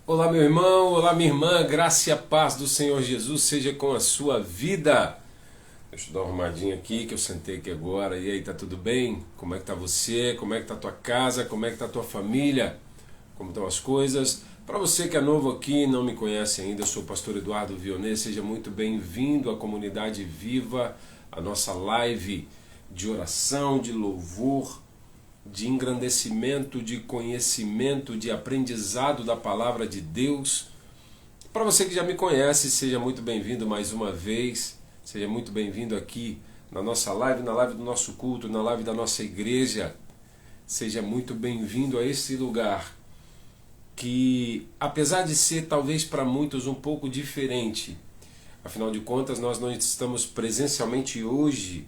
Olá, meu irmão, olá, minha irmã, graça e a paz do Senhor Jesus seja com a sua vida. Deixa eu dar uma arrumadinha aqui, que eu sentei aqui agora. E aí, tá tudo bem? Como é que tá você? Como é que tá a tua casa? Como é que tá a tua família? Como estão as coisas? Para você que é novo aqui e não me conhece ainda, eu sou o pastor Eduardo Vionnet. Seja muito bem-vindo à Comunidade Viva, a nossa live de oração, de louvor, de engrandecimento, de conhecimento, de aprendizado da palavra de Deus. Para você que já me conhece, seja muito bem-vindo mais uma vez, seja muito bem-vindo aqui na nossa live, na live do nosso culto, na live da nossa igreja. Seja muito bem-vindo a esse lugar que, apesar de ser talvez para muitos um pouco diferente, afinal de contas nós não estamos presencialmente hoje.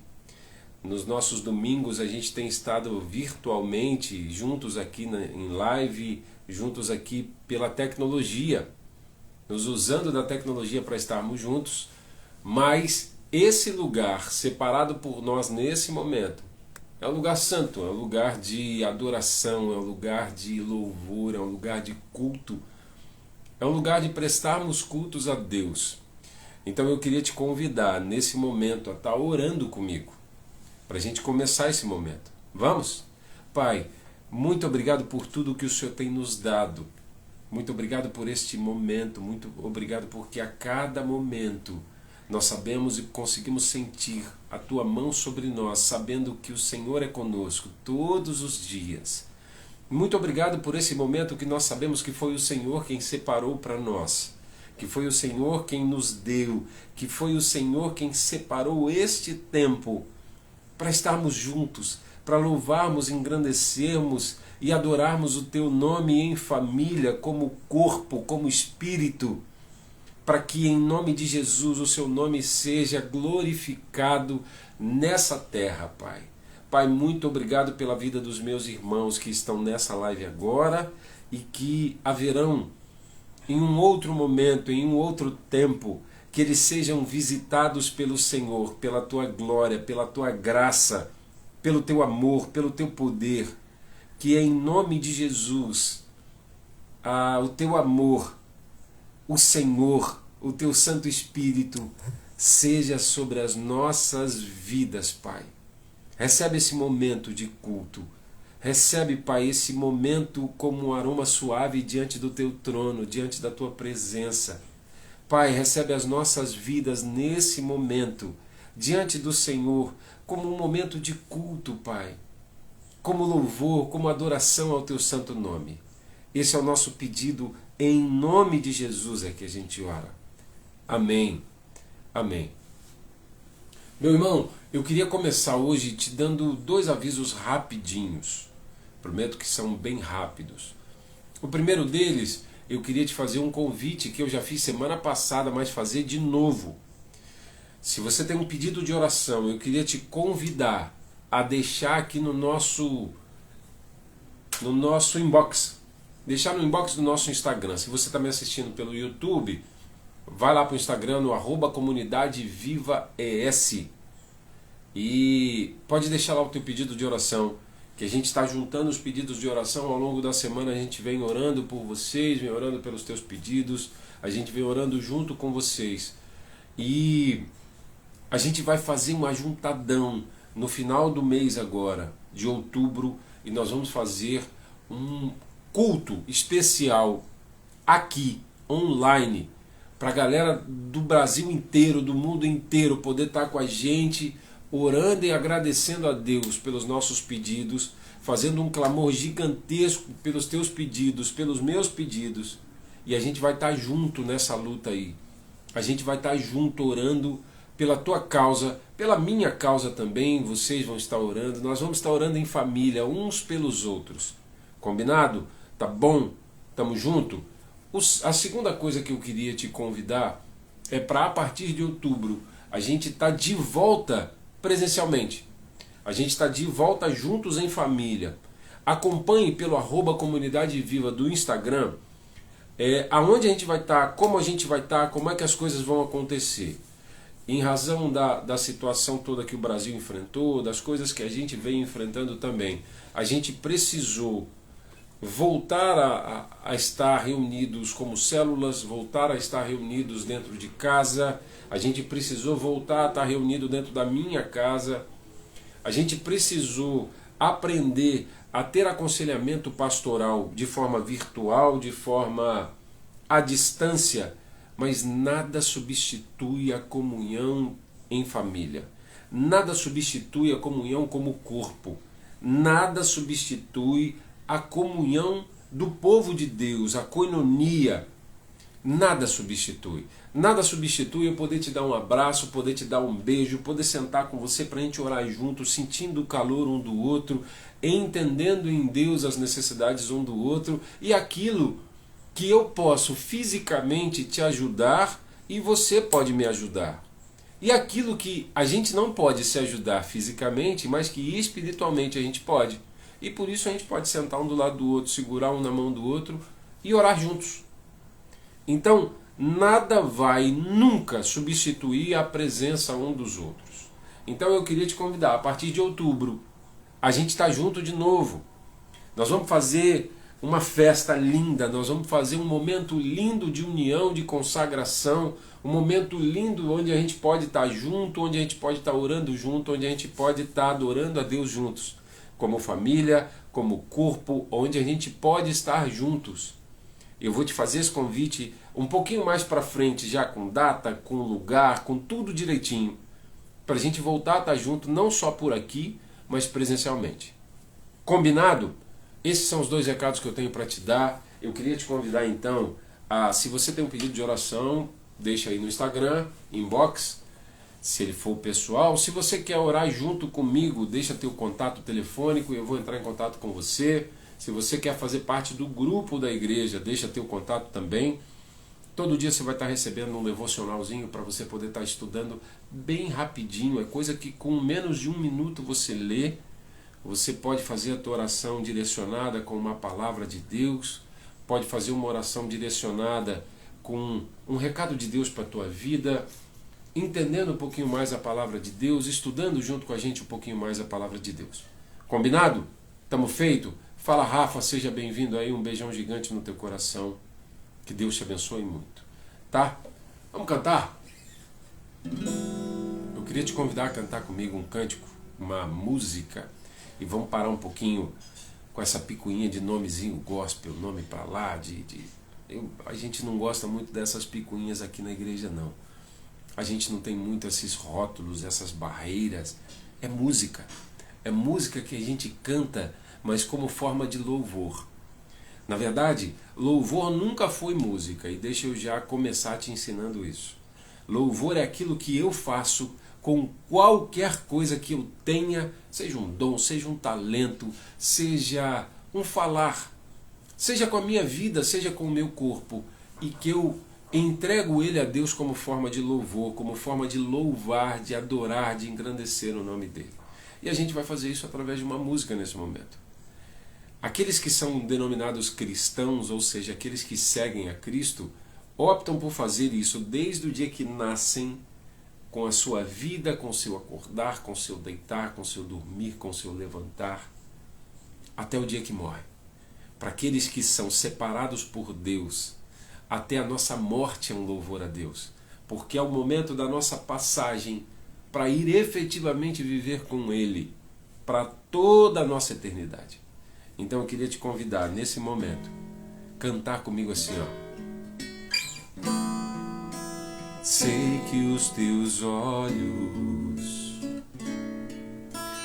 Nos nossos domingos a gente tem estado virtualmente juntos aqui em live, juntos aqui pela tecnologia, nos usando da tecnologia para estarmos juntos, mas esse lugar separado por nós nesse momento é um lugar santo, é um lugar de adoração, é um lugar de louvor, é um lugar de culto, é um lugar de prestarmos cultos a Deus. Então eu queria te convidar nesse momento a estar orando comigo, para a gente começar esse momento. Vamos? Pai, muito obrigado por tudo que o Senhor tem nos dado. Muito obrigado por este momento. Muito obrigado porque a cada momento nós sabemos e conseguimos sentir a Tua mão sobre nós, sabendo que o Senhor é conosco todos os dias. Muito obrigado por esse momento que nós sabemos que foi o Senhor quem separou para nós, que foi o Senhor quem nos deu, que foi o Senhor quem separou este tempo para estarmos juntos, para louvarmos, engrandecermos e adorarmos o Teu nome em família, como corpo, como espírito, para que em nome de Jesus o Seu nome seja glorificado nessa terra, Pai. Pai, muito obrigado pela vida dos meus irmãos que estão nessa live agora e que haverão em um outro momento, em um outro tempo, que eles sejam visitados pelo Senhor, pela Tua glória, pela Tua graça, pelo Teu amor, pelo Teu poder, que em nome de Jesus, o Teu amor, o Senhor, o Teu Santo Espírito, seja sobre as nossas vidas, Pai. Recebe esse momento de culto, recebe, Pai, esse momento como um aroma suave diante do Teu trono, diante da Tua presença. Pai, recebe as nossas vidas nesse momento, diante do Senhor, como um momento de culto, Pai, como louvor, como adoração ao Teu santo nome. Esse é o nosso pedido, em nome de Jesus é que a gente ora. Amém. Amém. Meu irmão, eu queria começar hoje te dando 2 avisos rapidinhos. Prometo que são bem rápidos. O primeiro deles, eu queria te fazer um convite que eu já fiz semana passada, mas fazer de novo. Se você tem um pedido de oração, eu queria te convidar a deixar aqui no nosso inbox. Deixar no inbox do nosso Instagram. Se você está me assistindo pelo YouTube, vai lá para o Instagram, no @comunidadevivaes, e pode deixar lá o teu pedido de oração, que a gente está juntando os pedidos de oração ao longo da semana. A gente vem orando por vocês, vem orando pelos teus pedidos, a gente vem orando junto com vocês. E a gente vai fazer um ajuntadão no final do mês agora, de outubro, e nós vamos fazer um culto especial aqui, online, para a galera do Brasil inteiro, do mundo inteiro, poder estar com a gente, orando e agradecendo a Deus pelos nossos pedidos, fazendo um clamor gigantesco pelos teus pedidos, pelos meus pedidos, e a gente vai estar junto nessa luta aí. A gente vai estar junto orando pela tua causa, pela minha causa também. Vocês vão estar orando, nós vamos estar orando em família, uns pelos outros. Combinado? Tá bom? Tamo junto? A segunda coisa que eu queria te convidar é para, a partir de outubro, a gente está de volta presencialmente. A gente está de volta juntos em família. Acompanhe pelo @Comunidade Viva do Instagram, aonde a gente vai estar, como a gente vai estar, como é que as coisas vão acontecer. Em razão da situação toda que o Brasil enfrentou, das coisas que a gente vem enfrentando também, a gente precisou voltar a estar reunidos como células, voltar a estar reunidos dentro de casa. A gente precisou voltar a estar reunido dentro da minha casa. A gente precisou aprender a ter aconselhamento pastoral de forma virtual, de forma à distância, mas nada substitui a comunhão em família. Nada substitui a comunhão como corpo. Nada substitui a comunhão do povo de Deus, a koinonia. Nada substitui. Nada substitui eu poder te dar um abraço, poder te dar um beijo, poder sentar com você para a gente orar juntos, sentindo o calor um do outro, entendendo em Deus as necessidades um do outro, e aquilo que eu posso fisicamente te ajudar e você pode me ajudar. E aquilo que a gente não pode se ajudar fisicamente, mas que espiritualmente a gente pode. E por isso a gente pode sentar um do lado do outro, segurar um na mão do outro e orar juntos. Então, nada vai nunca substituir a presença um dos outros. Então eu queria te convidar, a partir de outubro, a gente está junto de novo. Nós vamos fazer uma festa linda, nós vamos fazer um momento lindo de união, de consagração, um momento lindo onde a gente pode estar junto, onde a gente pode estar orando junto, onde a gente pode estar adorando a Deus juntos, como família, como corpo, onde a gente pode estar juntos. Eu vou te fazer esse convite um pouquinho mais para frente, já com data, com lugar, com tudo direitinho, para a gente voltar a estar junto, não só por aqui, mas presencialmente. Combinado? Esses são os 2 recados que eu tenho para te dar. Eu queria te convidar então a, se você tem um pedido de oração, deixa aí no Instagram, inbox, se ele for pessoal. Se você quer orar junto comigo, deixa teu contato telefônico e eu vou entrar em contato com você. Se você quer fazer parte do grupo da igreja, deixa teu contato também. Todo dia você vai estar recebendo um devocionalzinho para você poder estar estudando bem rapidinho. É coisa que com menos de 1 minuto você lê. Você pode fazer a tua oração direcionada com uma palavra de Deus. Pode fazer uma oração direcionada com um recado de Deus para a tua vida. Entendendo um pouquinho mais a palavra de Deus. Estudando junto com a gente um pouquinho mais a palavra de Deus. Combinado? Tamo feito? Fala, Rafa, seja bem-vindo aí. Um beijão gigante no teu coração. Que Deus te abençoe muito. Tá? Vamos cantar? Eu queria te convidar a cantar comigo um cântico, uma música. E vamos parar um pouquinho com essa picuinha de nomezinho gospel, nome pra lá. A gente não gosta muito dessas picuinhas aqui na igreja, não. A gente não tem muito esses rótulos, essas barreiras. É música. É música que a gente canta, mas como forma de louvor. Na verdade, louvor nunca foi música, e deixa eu já começar te ensinando isso. Louvor é aquilo que eu faço com qualquer coisa que eu tenha, seja um dom, seja um talento, seja um falar, seja com a minha vida, seja com o meu corpo, e que eu entrego ele a Deus como forma de louvor, como forma de louvar, de adorar, de engrandecer o nome dele. E a gente vai fazer isso através de uma música nesse momento. Aqueles que são denominados cristãos, ou seja, aqueles que seguem a Cristo, optam por fazer isso desde o dia que nascem, com a sua vida, com o seu acordar, com o seu deitar, com o seu dormir, com o seu levantar, até o dia que morrem. Para aqueles que são separados por Deus, até a nossa morte é um louvor a Deus, porque é o momento da nossa passagem para ir efetivamente viver com Ele, para toda a nossa eternidade. Então eu queria te convidar, nesse momento, cantar comigo assim, ó. Sei que os teus olhos,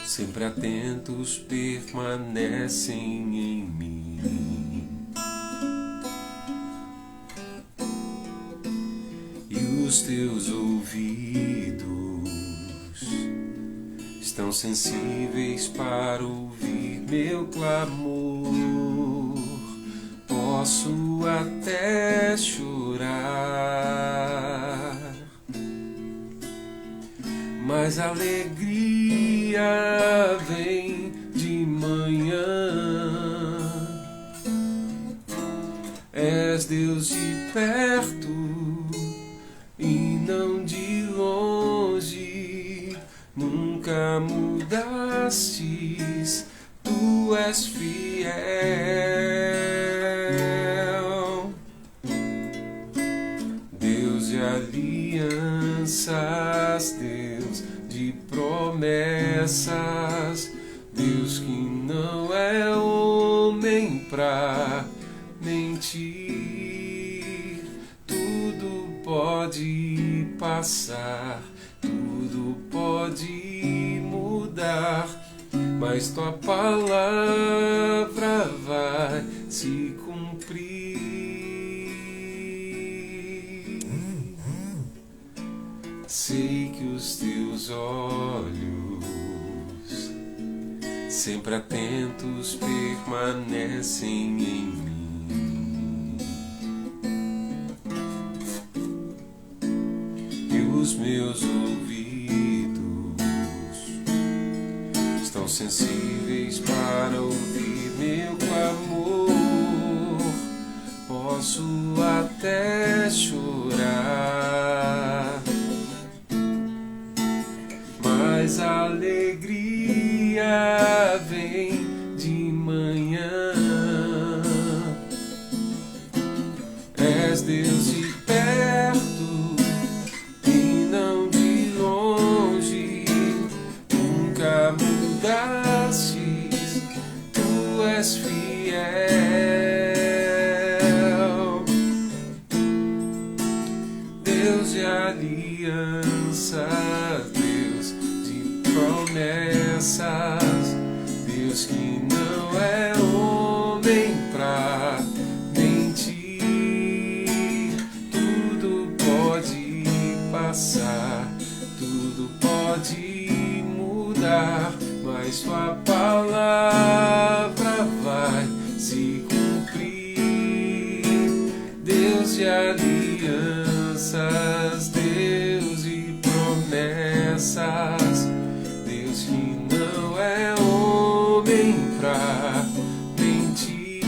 sempre atentos, permanecem em mim, e os teus ouvidos estão sensíveis para ouvir meu clamor. Posso até chorar, mas a alegria vem de manhã. És Deus de perto e não de longe, nunca mudastes, tu és fiel. promessas, Deus que não é homem pra mentir. Tudo pode passar, tudo pode mudar, mas tua palavra vai se cumprir. Sei que os teus olhos, sempre atentos, permanecem em mim, e os meus ouvidos estão sensíveis para ouvir meu clamor. Posso até chorar, mas a alegria vem de manhã. És Deus de perto e não de longe, nunca mudastes, tu és fiel. Deus de aliança, promessas, Deus que não é homem pra mentir. Tudo pode passar, tudo pode mudar, mas tua palavra vai se cumprir. Deus de alianças, Deus de promessas, que não é homem pra mentir.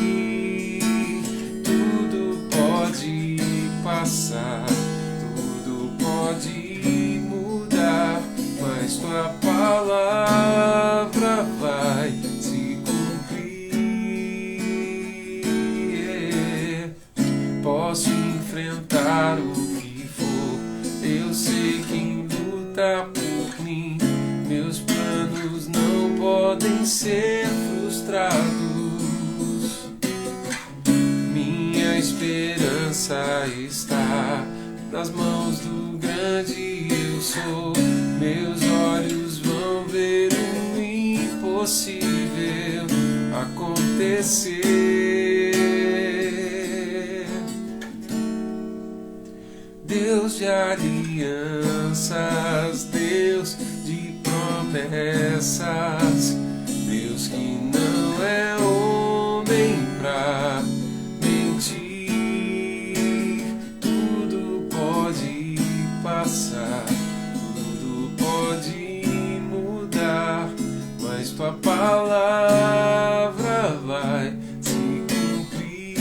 Tudo pode passar, tudo pode mudar, mas tua palavra vai se cumprir. Posso enfrentar o que for, eu sei quem luta por mim. Meus planos não podem ser frustrados. Minha esperança está nas mãos do grande eu sou. Meus olhos vão ver o impossível acontecer. Deus de alianças, Deus de promessas, Deus que não é homem pra mentir. Tudo pode passar, tudo pode mudar, mas tua palavra vai se cumprir.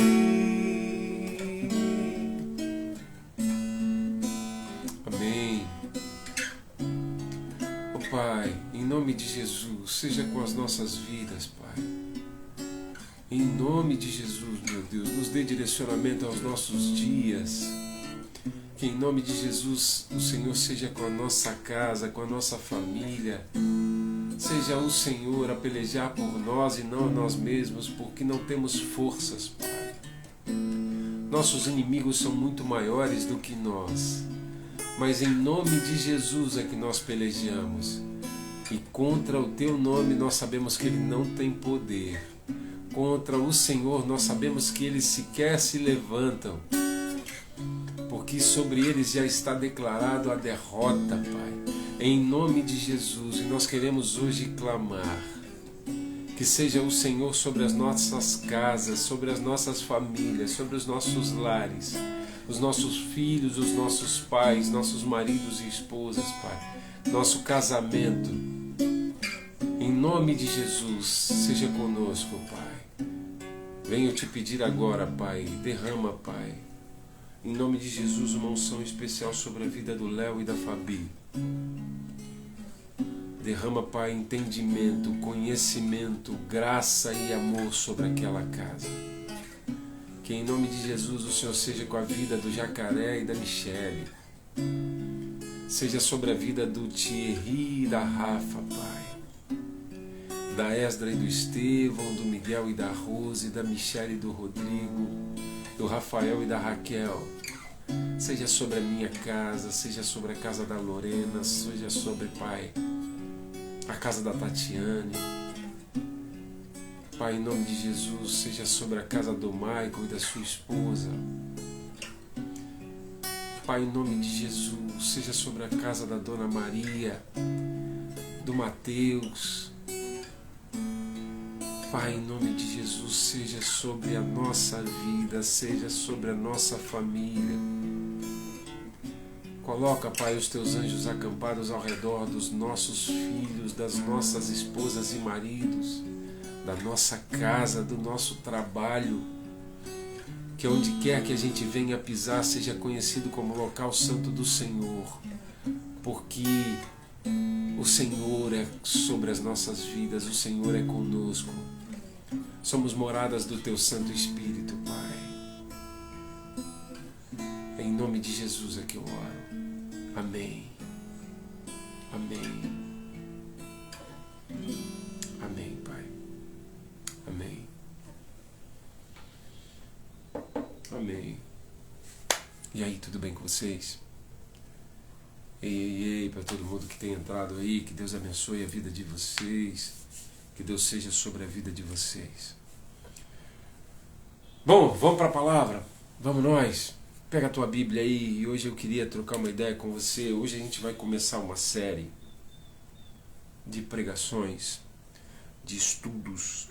Amém. Pai, em nome de Jesus, seja com as nossas vidas, Pai. Em nome de Jesus, meu Deus, nos dê direcionamento aos nossos dias. Que em nome de Jesus o Senhor seja com a nossa casa, com a nossa família. Seja o Senhor a pelejar por nós e não nós mesmos, porque não temos forças, Pai. Nossos inimigos são muito maiores do que nós. Mas em nome de Jesus é que nós pelejamos. E contra o teu nome nós sabemos que ele não tem poder. Contra o Senhor nós sabemos que eles sequer se levantam, porque sobre eles já está declarado a derrota, Pai. Em nome de Jesus, e nós queremos hoje clamar que seja o Senhor sobre as nossas casas, sobre as nossas famílias, sobre os nossos lares, os nossos filhos, os nossos pais, nossos maridos e esposas, Pai, nosso casamento. Em nome de Jesus, seja conosco, Pai. Venho te pedir agora, Pai, derrama, Pai, em nome de Jesus, uma unção especial sobre a vida do Léo e da Fabi. Derrama, Pai, entendimento, conhecimento, graça e amor sobre aquela casa. Que em nome de Jesus o Senhor seja com a vida do Jacaré e da Michele. Seja sobre a vida do Thierry e da Rafa, Pai. da Esdra e do Estevão, do Miguel e da Rose, da Michele e do Rodrigo, do Rafael e da Raquel. Seja sobre a minha casa, seja sobre a casa da Lorena, seja sobre, Pai, a casa da Tatiane. Pai, em nome de Jesus, seja sobre a casa do Michael e da sua esposa. Pai, em nome de Jesus, seja sobre a casa da Dona Maria, do Mateus. Pai, em nome de Jesus, seja sobre a nossa vida, seja sobre a nossa família. Coloca, Pai, os teus anjos acampados ao redor dos nossos filhos, das nossas esposas e maridos, da nossa casa, do nosso trabalho, que onde quer que a gente venha pisar seja conhecido como local santo do Senhor, porque o Senhor é sobre as nossas vidas, o Senhor é conosco. Somos moradas do Teu Santo Espírito, Pai. Em nome de Jesus é que eu oro. Amém. Amém. Amém, Pai. Amém. Amém. E aí, tudo bem com vocês? Ei, para todo mundo que tem entrado aí, que Deus abençoe a vida de vocês, que Deus seja sobre a vida de vocês. Bom, vamos para a palavra, vamos nós. Pega a tua Bíblia aí, e hoje eu queria trocar uma ideia com você. Hoje a gente vai começar uma série de pregações, de estudos,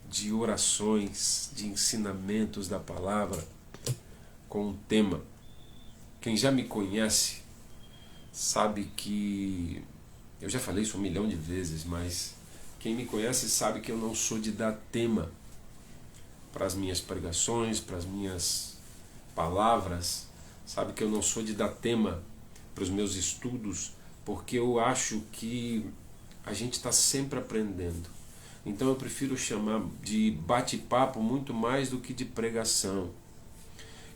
de orações, de ensinamentos da palavra, com um tema. Quem já me conhece sabe que eu já falei isso 1 milhão de vezes, mas quem me conhece sabe que eu não sou de dar tema para as minhas pregações, para as minhas palavras, sabe que eu não sou de dar tema para os meus estudos, porque eu acho que a gente está sempre aprendendo. Então eu prefiro chamar de bate-papo muito mais do que de pregação.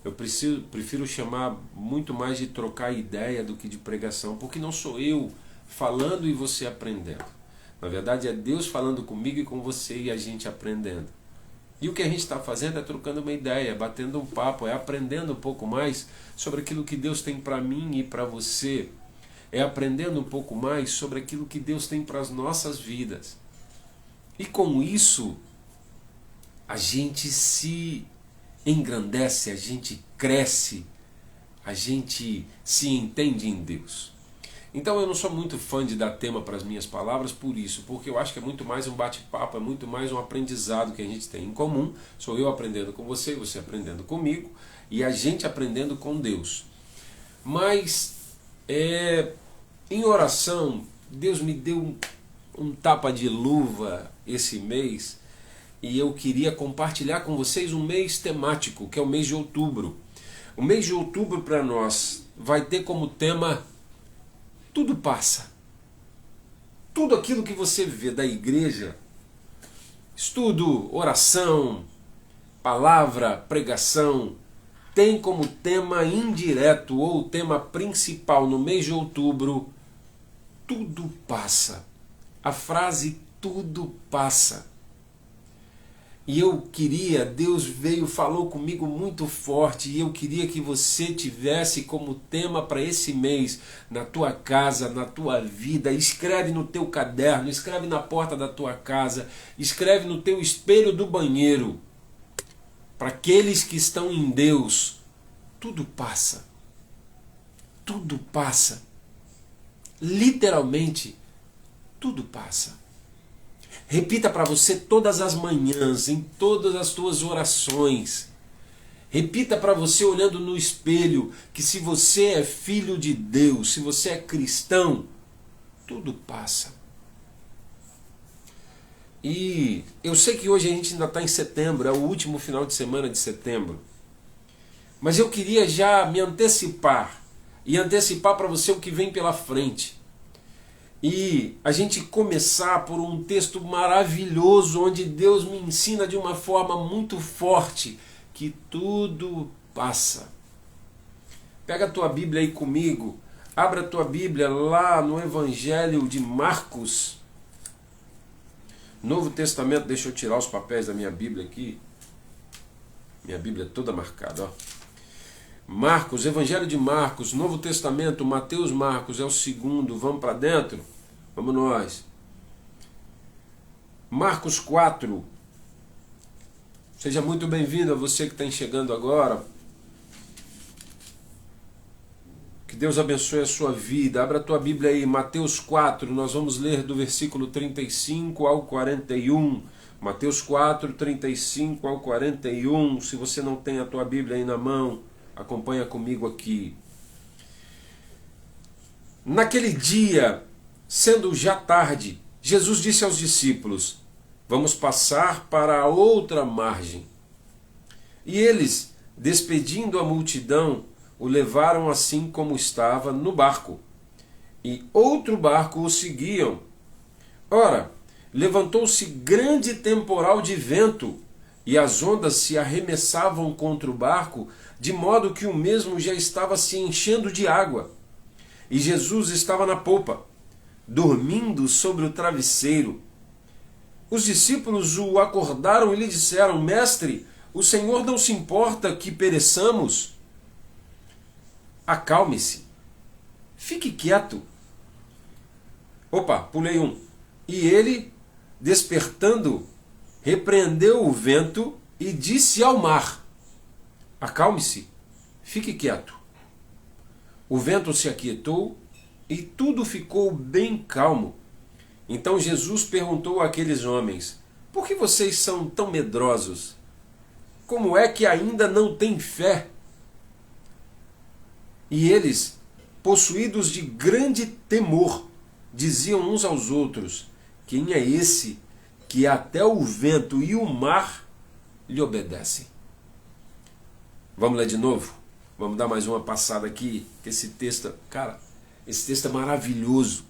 Eu prefiro chamar muito mais de trocar ideia do que de pregação, porque não sou eu falando e você aprendendo. Na verdade é Deus falando comigo e com você e a gente aprendendo. E o que a gente está fazendo é trocando uma ideia, batendo um papo, é aprendendo um pouco mais sobre aquilo que Deus tem para mim e para você. É aprendendo um pouco mais sobre aquilo que Deus tem para as nossas vidas. E com isso, a gente se engrandece, a gente cresce, a gente se entende em Deus. Então eu não sou muito fã de dar tema para as minhas palavras por isso, porque eu acho que é muito mais um bate-papo, é muito mais um aprendizado que a gente tem em comum. Sou eu aprendendo com você, você aprendendo comigo e a gente aprendendo com Deus. Mas em oração, Deus me deu um tapa de luva esse mês e eu queria compartilhar com vocês um mês temático, que é o mês de outubro. O mês de outubro para nós vai ter como tema tudo passa. Tudo aquilo que você vê da igreja, estudo, oração, palavra, pregação, tem como tema indireto ou tema principal no mês de outubro, tudo passa. A frase tudo passa. E eu queria, Deus veio, falou comigo muito forte, e eu queria que você tivesse como tema para esse mês, na tua casa, na tua vida. Escreve no teu caderno, escreve na porta da tua casa, escreve no teu espelho do banheiro. Para aqueles que estão em Deus, tudo passa. Tudo passa. Literalmente, tudo passa. Repita para você todas as manhãs, em todas as tuas orações. Repita para você olhando no espelho que se você é filho de Deus, se você é cristão, tudo passa. E eu sei que hoje a gente ainda está em setembro, é o último final de semana de setembro. Mas eu queria já me antecipar e antecipar para você o que vem pela frente. E a gente começar por um texto maravilhoso, onde Deus me ensina de uma forma muito forte que tudo passa. Pega a tua Bíblia aí comigo, abra a tua Bíblia lá no Evangelho de Marcos, Novo Testamento, deixa eu tirar os papéis da minha Bíblia aqui. Minha Bíblia é toda marcada, ó. Marcos, Evangelho de Marcos, Novo Testamento, Mateus, Marcos, é o segundo. Vamos para dentro? Vamos nós. Marcos 4. Seja muito bem-vindo a você que está chegando agora. Que Deus abençoe a sua vida. Abra a tua Bíblia aí, Mateus 4. Nós vamos ler do versículo 35 ao 41. Mateus 4, 35 ao 41. Se você não tem a tua Bíblia aí na mão, acompanha comigo aqui. Naquele dia, sendo já tarde, Jesus disse aos discípulos: vamos passar para a outra margem. E eles, despedindo a multidão, o levaram assim como estava no barco. E outro barco o seguiam. Ora, levantou-se grande temporal de vento, e as ondas se arremessavam contra o barco, de modo que o mesmo já estava se enchendo de água. E Jesus estava na popa, dormindo sobre o travesseiro. Os discípulos o acordaram e lhe disseram: Mestre, o Senhor não se importa que pereçamos? Acalme-se, fique quieto. Opa, pulei um. E ele, despertando, repreendeu o vento e disse ao mar: acalme-se, fique quieto. O vento se aquietou e tudo ficou bem calmo. Então Jesus perguntou àqueles homens: por que vocês são tão medrosos? Como é que ainda não têm fé? E eles, possuídos de grande temor, diziam uns aos outros: quem é esse que até o vento e o mar lhe obedecem? Vamos ler de novo? Vamos dar mais uma passada aqui, que esse texto, cara, esse texto é maravilhoso.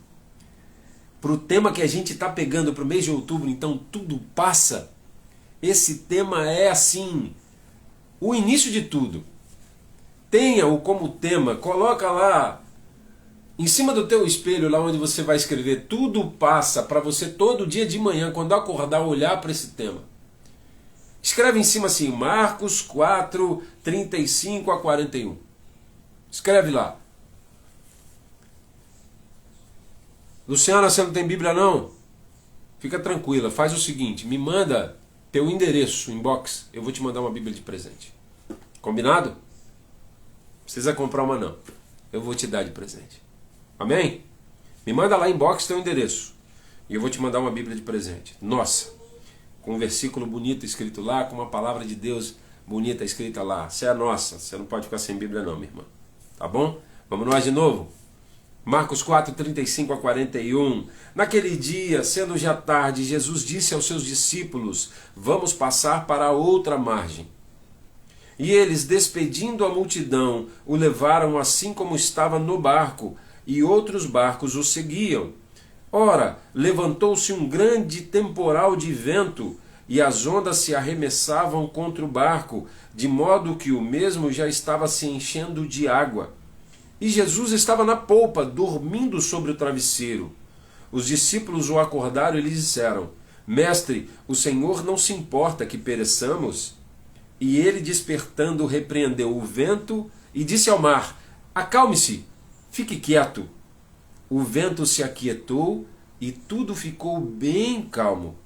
Para o tema que a gente está pegando para o mês de outubro, então tudo passa. Esse tema é assim, o início de tudo. Tenha-o como tema, coloca lá em cima do teu espelho, lá onde você vai escrever tudo passa, para você todo dia de manhã, quando acordar, olhar para esse tema. Escreve em cima assim, Marcos 4, 35 a 41. Escreve lá. Luciana, você não tem Bíblia não? Fica tranquila, faz o seguinte, me manda teu endereço, inbox, eu vou te mandar uma Bíblia de presente. Combinado? Não precisa comprar uma não, eu vou te dar de presente. Amém? Me manda lá inbox teu endereço e eu vou te mandar uma Bíblia de presente. Nossa, com um versículo bonito escrito lá, com uma palavra de Deus bonita escrita lá. Você é nossa, você não pode ficar sem Bíblia não, minha irmã. Tá bom? Vamos nós de novo? Marcos 4, 35 a 41. Naquele dia, sendo já tarde, Jesus disse aos seus discípulos: vamos passar para a outra margem. E eles, despedindo a multidão, o levaram assim como estava no barco, e outros barcos o seguiam. Ora, levantou-se um grande temporal de vento, e as ondas se arremessavam contra o barco, de modo que o mesmo já estava se enchendo de água. E Jesus estava na polpa, dormindo sobre o travesseiro. Os discípulos o acordaram e lhe disseram: Mestre, o Senhor não se importa que pereçamos? E ele, despertando, repreendeu o vento e disse ao mar: acalme-se, fique quieto. O vento se aquietou e tudo ficou bem calmo.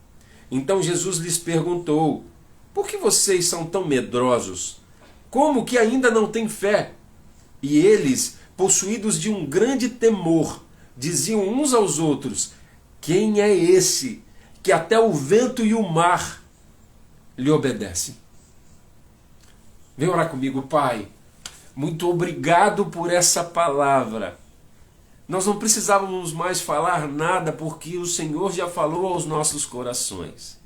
Então Jesus lhes perguntou: por que vocês são tão medrosos? Como que ainda não têm fé? E eles, possuídos de um grande temor, diziam uns aos outros: quem é esse que até o vento e o mar lhe obedecem? Vem orar comigo, Pai. Muito obrigado por essa palavra. Nós não precisávamos mais falar nada, porque o Senhor já falou aos nossos corações.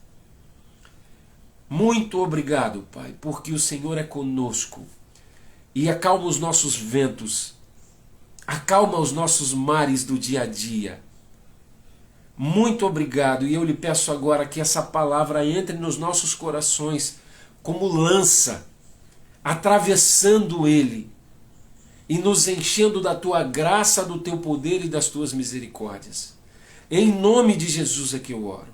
Muito obrigado, Pai, porque o Senhor é conosco e acalma os nossos ventos, acalma os nossos mares do dia a dia. Muito obrigado, e eu lhe peço agora que essa palavra entre nos nossos corações como lança, atravessando ele e nos enchendo da tua graça, do teu poder e das tuas misericórdias. Em nome de Jesus é que eu oro.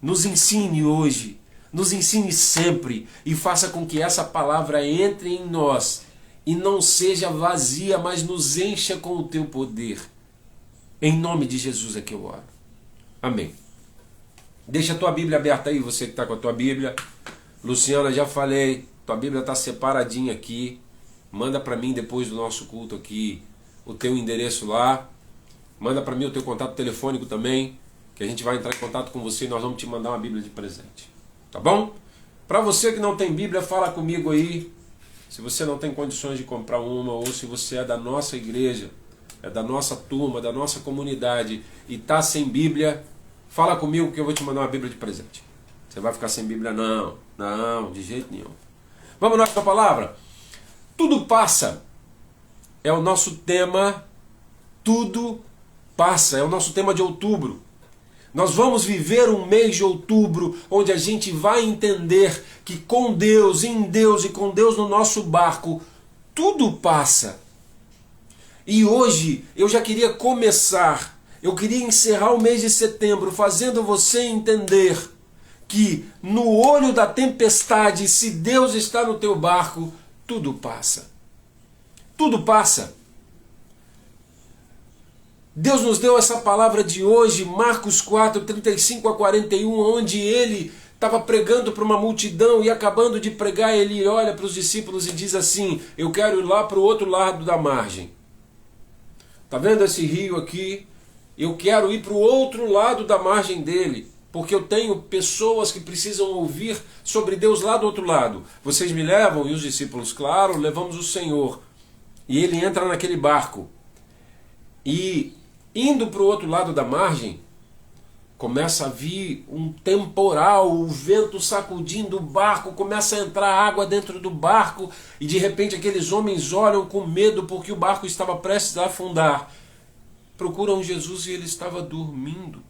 nos ensine hoje, nos ensine sempre e faça com que essa palavra entre em nós e não seja vazia, mas nos encha com o teu poder. Em nome de Jesus é que eu oro. Amém. Deixa a tua Bíblia aberta aí, você que está com a tua Bíblia. Luciana, já falei, tua Bíblia está separadinha aqui. Manda para mim depois do nosso culto aqui o teu endereço lá. Manda para mim o teu contato telefônico também, que a gente vai entrar em contato com você e nós vamos te mandar uma Bíblia de presente. Tá bom? Para você que não tem Bíblia, fala comigo aí. Se você não tem condições de comprar uma, ou se você é da nossa igreja, é da nossa turma, da nossa comunidade e está sem Bíblia, fala comigo que eu vou te mandar uma Bíblia de presente. Você vai ficar sem Bíblia? Não, não, de jeito nenhum. Vamos na nossa palavra? Tudo passa. É o nosso tema. Tudo passa. É o nosso tema de outubro. Nós vamos viver um mês de outubro onde a gente vai entender que com Deus, em Deus e com Deus no nosso barco, tudo passa. E hoje eu já queria começar, eu queria encerrar o mês de setembro fazendo você entender que no olho da tempestade, se Deus está no teu barco, tudo passa. Tudo passa. Deus nos deu essa palavra de hoje, Marcos 4, 35 a 41, onde ele estava pregando para uma multidão e acabando de pregar, ele olha para os discípulos e diz assim: eu quero ir lá para o outro lado da margem. Está vendo esse rio aqui? Eu quero ir para o outro lado da margem dele, porque eu tenho pessoas que precisam ouvir sobre Deus lá do outro lado. Vocês me levam? E os discípulos, claro, levamos o Senhor. E ele entra naquele barco. E indo para o outro lado da margem, começa a vir um temporal, o vento sacudindo o barco, começa a entrar água dentro do barco, e de repente aqueles homens olham com medo porque o barco estava prestes a afundar. Procuram Jesus e ele estava dormindo.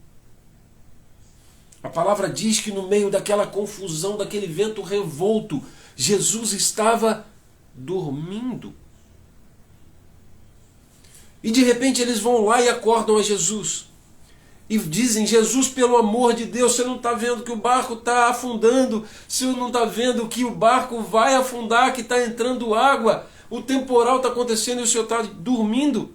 A palavra diz que no meio daquela confusão, daquele vento revolto, Jesus estava dormindo. E de repente eles vão lá e acordam a Jesus. E dizem: Jesus, pelo amor de Deus, você não está vendo que o barco está afundando? Você não está vendo que o barco vai afundar, que está entrando água? O temporal está acontecendo e o Senhor está dormindo?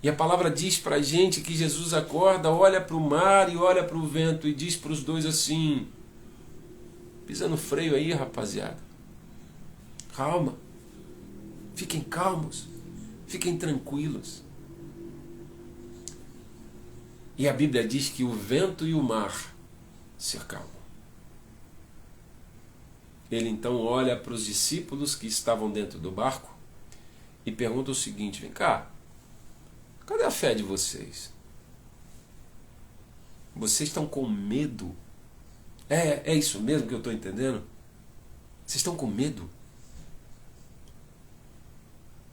E a palavra diz para a gente que Jesus acorda, olha para o mar e olha para o vento e diz para os dois assim: pisa no freio aí, rapaziada. Calma. Fiquem calmos. Fiquem tranquilos. E a Bíblia diz que o vento e o mar se acalmam. Ele então olha para os discípulos que estavam dentro do barco e pergunta o seguinte: vem cá, cadê a fé de vocês? Vocês estão com medo? É isso mesmo que eu estou entendendo? Vocês estão com medo?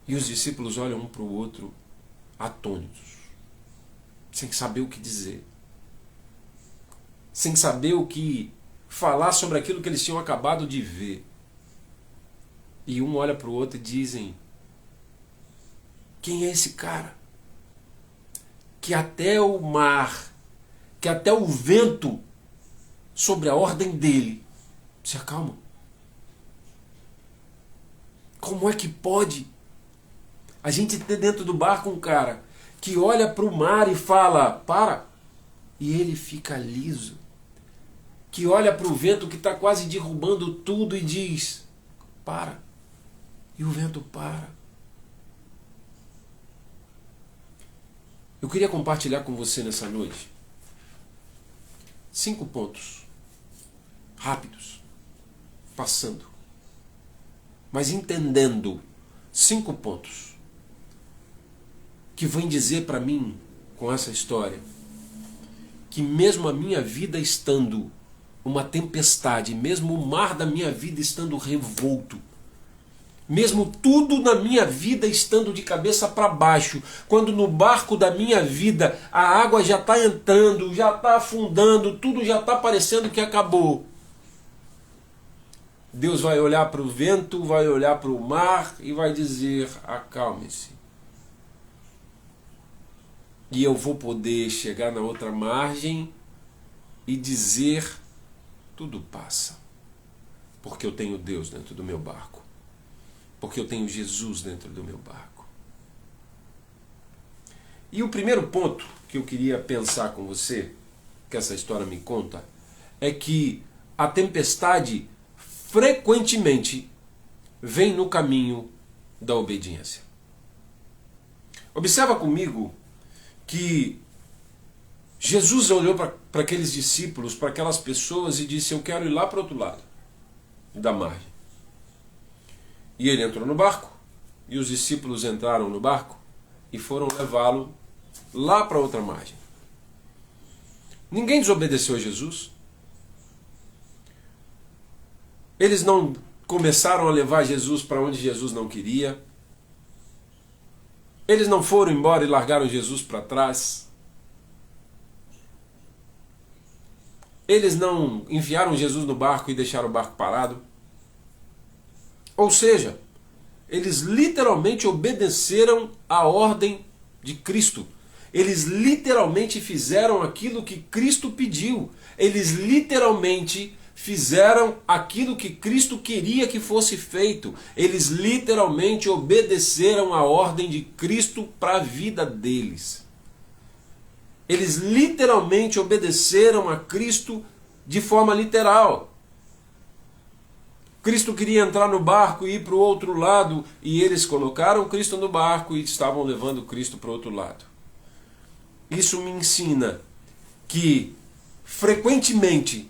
E os discípulos olham um para o outro atônitos, sem saber o que dizer, sem saber o que falar sobre aquilo que eles tinham acabado de ver. E um olha para o outro e dizem: quem é esse cara? Que até o mar, que até o vento, sobre a ordem dele, se acalmam. Como é que pode a gente ter dentro do barco um cara que olha para o mar e fala: para, e ele fica liso, que olha para o vento que está quase derrubando tudo e diz: para, e o vento para. Eu queria compartilhar com você nessa noite 5 pontos rápidos, passando, mas entendendo 5 pontos que vem dizer para mim, com essa história, que mesmo a minha vida estando uma tempestade, mesmo o mar da minha vida estando revolto, mesmo tudo na minha vida estando de cabeça para baixo, quando no barco da minha vida a água já está entrando, já está afundando, tudo já está parecendo que acabou, Deus vai olhar para o vento, vai olhar para o mar e vai dizer: acalme-se. E eu vou poder chegar na outra margem e dizer: tudo passa, porque eu tenho Deus dentro do meu barco, porque eu tenho Jesus dentro do meu barco. E o primeiro ponto que eu queria pensar com você, que essa história me conta, é que a tempestade frequentemente vem no caminho da obediência. Observa comigo que Jesus olhou para aqueles discípulos, para aquelas pessoas e disse: eu quero ir lá para o outro lado da margem. E ele entrou no barco, e os discípulos entraram no barco e foram levá-lo lá para outra margem. Ninguém desobedeceu a Jesus. Eles não começaram a levar Jesus para onde Jesus não queria. Eles não foram embora e largaram Jesus para trás. Eles não enfiaram Jesus no barco e deixaram o barco parado. Ou seja, eles literalmente obedeceram à ordem de Cristo. Eles literalmente fizeram aquilo que Cristo pediu. Eles literalmente fizeram aquilo que Cristo queria que fosse feito. Eles literalmente obedeceram à ordem de Cristo para a vida deles. Eles literalmente obedeceram a Cristo de forma literal. Cristo queria entrar no barco e ir para o outro lado, e eles colocaram Cristo no barco e estavam levando Cristo para o outro lado. Isso me ensina que, frequentemente,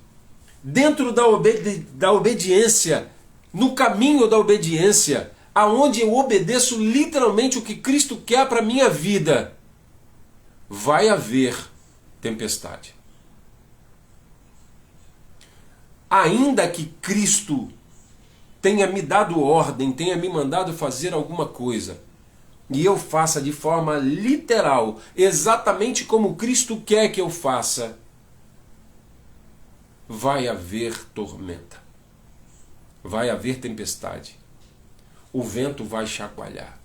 dentro da obediência, no caminho da obediência, aonde eu obedeço literalmente o que Cristo quer para a minha vida, vai haver tempestade. Ainda que Cristo tenha me dado ordem, tenha me mandado fazer alguma coisa, e eu faça de forma literal, exatamente como Cristo quer que eu faça, vai haver tormenta, vai haver tempestade, o vento vai chacoalhar,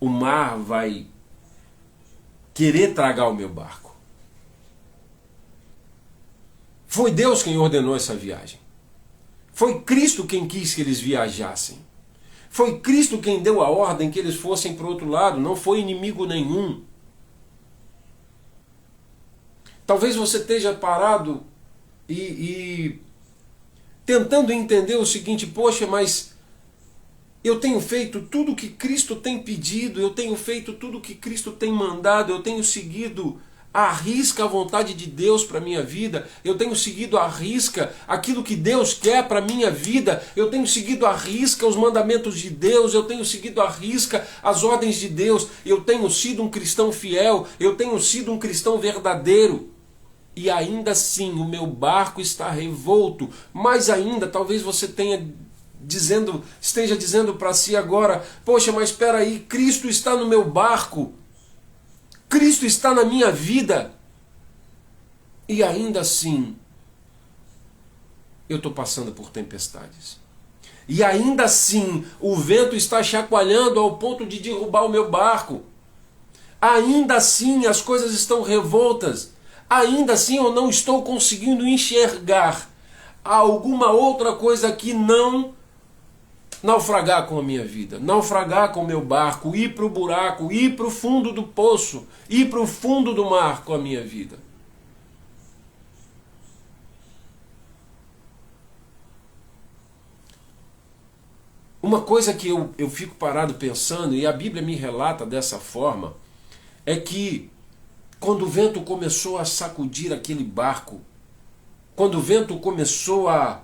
o mar vai querer tragar o meu barco. Foi Deus quem ordenou essa viagem. Foi Cristo quem quis que eles viajassem. Foi Cristo quem deu a ordem que eles fossem para o outro lado, não foi inimigo nenhum. Talvez você esteja parado e tentando entender o seguinte: poxa, mas eu tenho feito tudo o que Cristo tem pedido, eu tenho feito tudo o que Cristo tem mandado, eu tenho seguido à risca a vontade de Deus para a minha vida, eu tenho seguido à risca aquilo que Deus quer para a minha vida, eu tenho seguido à risca os mandamentos de Deus, eu tenho seguido à risca as ordens de Deus, eu tenho sido um cristão fiel, eu tenho sido um cristão verdadeiro. E ainda assim o meu barco está revolto. Mais ainda, talvez você esteja dizendo para si agora: poxa, mas espera aí, Cristo está no meu barco, Cristo está na minha vida, e ainda assim eu estou passando por tempestades. E ainda assim o vento está chacoalhando ao ponto de derrubar o meu barco. Ainda assim as coisas estão revoltas. Ainda assim eu não estou conseguindo enxergar alguma outra coisa que não naufragar com a minha vida, naufragar com o meu barco, ir para o buraco, ir para o fundo do poço, ir para o fundo do mar com a minha vida. Uma coisa que eu fico parado pensando, e a Bíblia me relata dessa forma, é que quando o vento começou a sacudir aquele barco, quando o vento começou a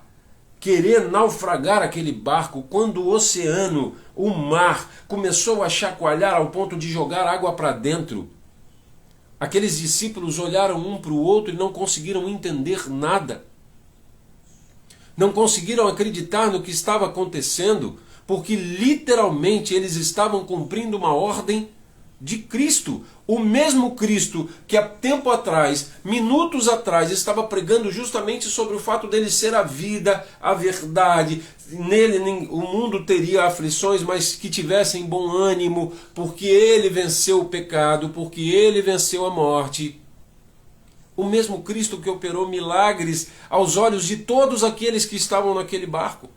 querer naufragar aquele barco, quando o oceano, o mar, começou a chacoalhar ao ponto de jogar água para dentro, aqueles discípulos olharam um para o outro e não conseguiram entender nada. Não conseguiram acreditar no que estava acontecendo, porque literalmente eles estavam cumprindo uma ordem de Cristo. O mesmo Cristo que há tempo atrás, minutos atrás, estava pregando justamente sobre o fato dele ser a vida, a verdade. Nele o mundo teria aflições, mas que tivessem bom ânimo, porque ele venceu o pecado, porque ele venceu a morte. O mesmo Cristo que operou milagres aos olhos de todos aqueles que estavam naquele barco.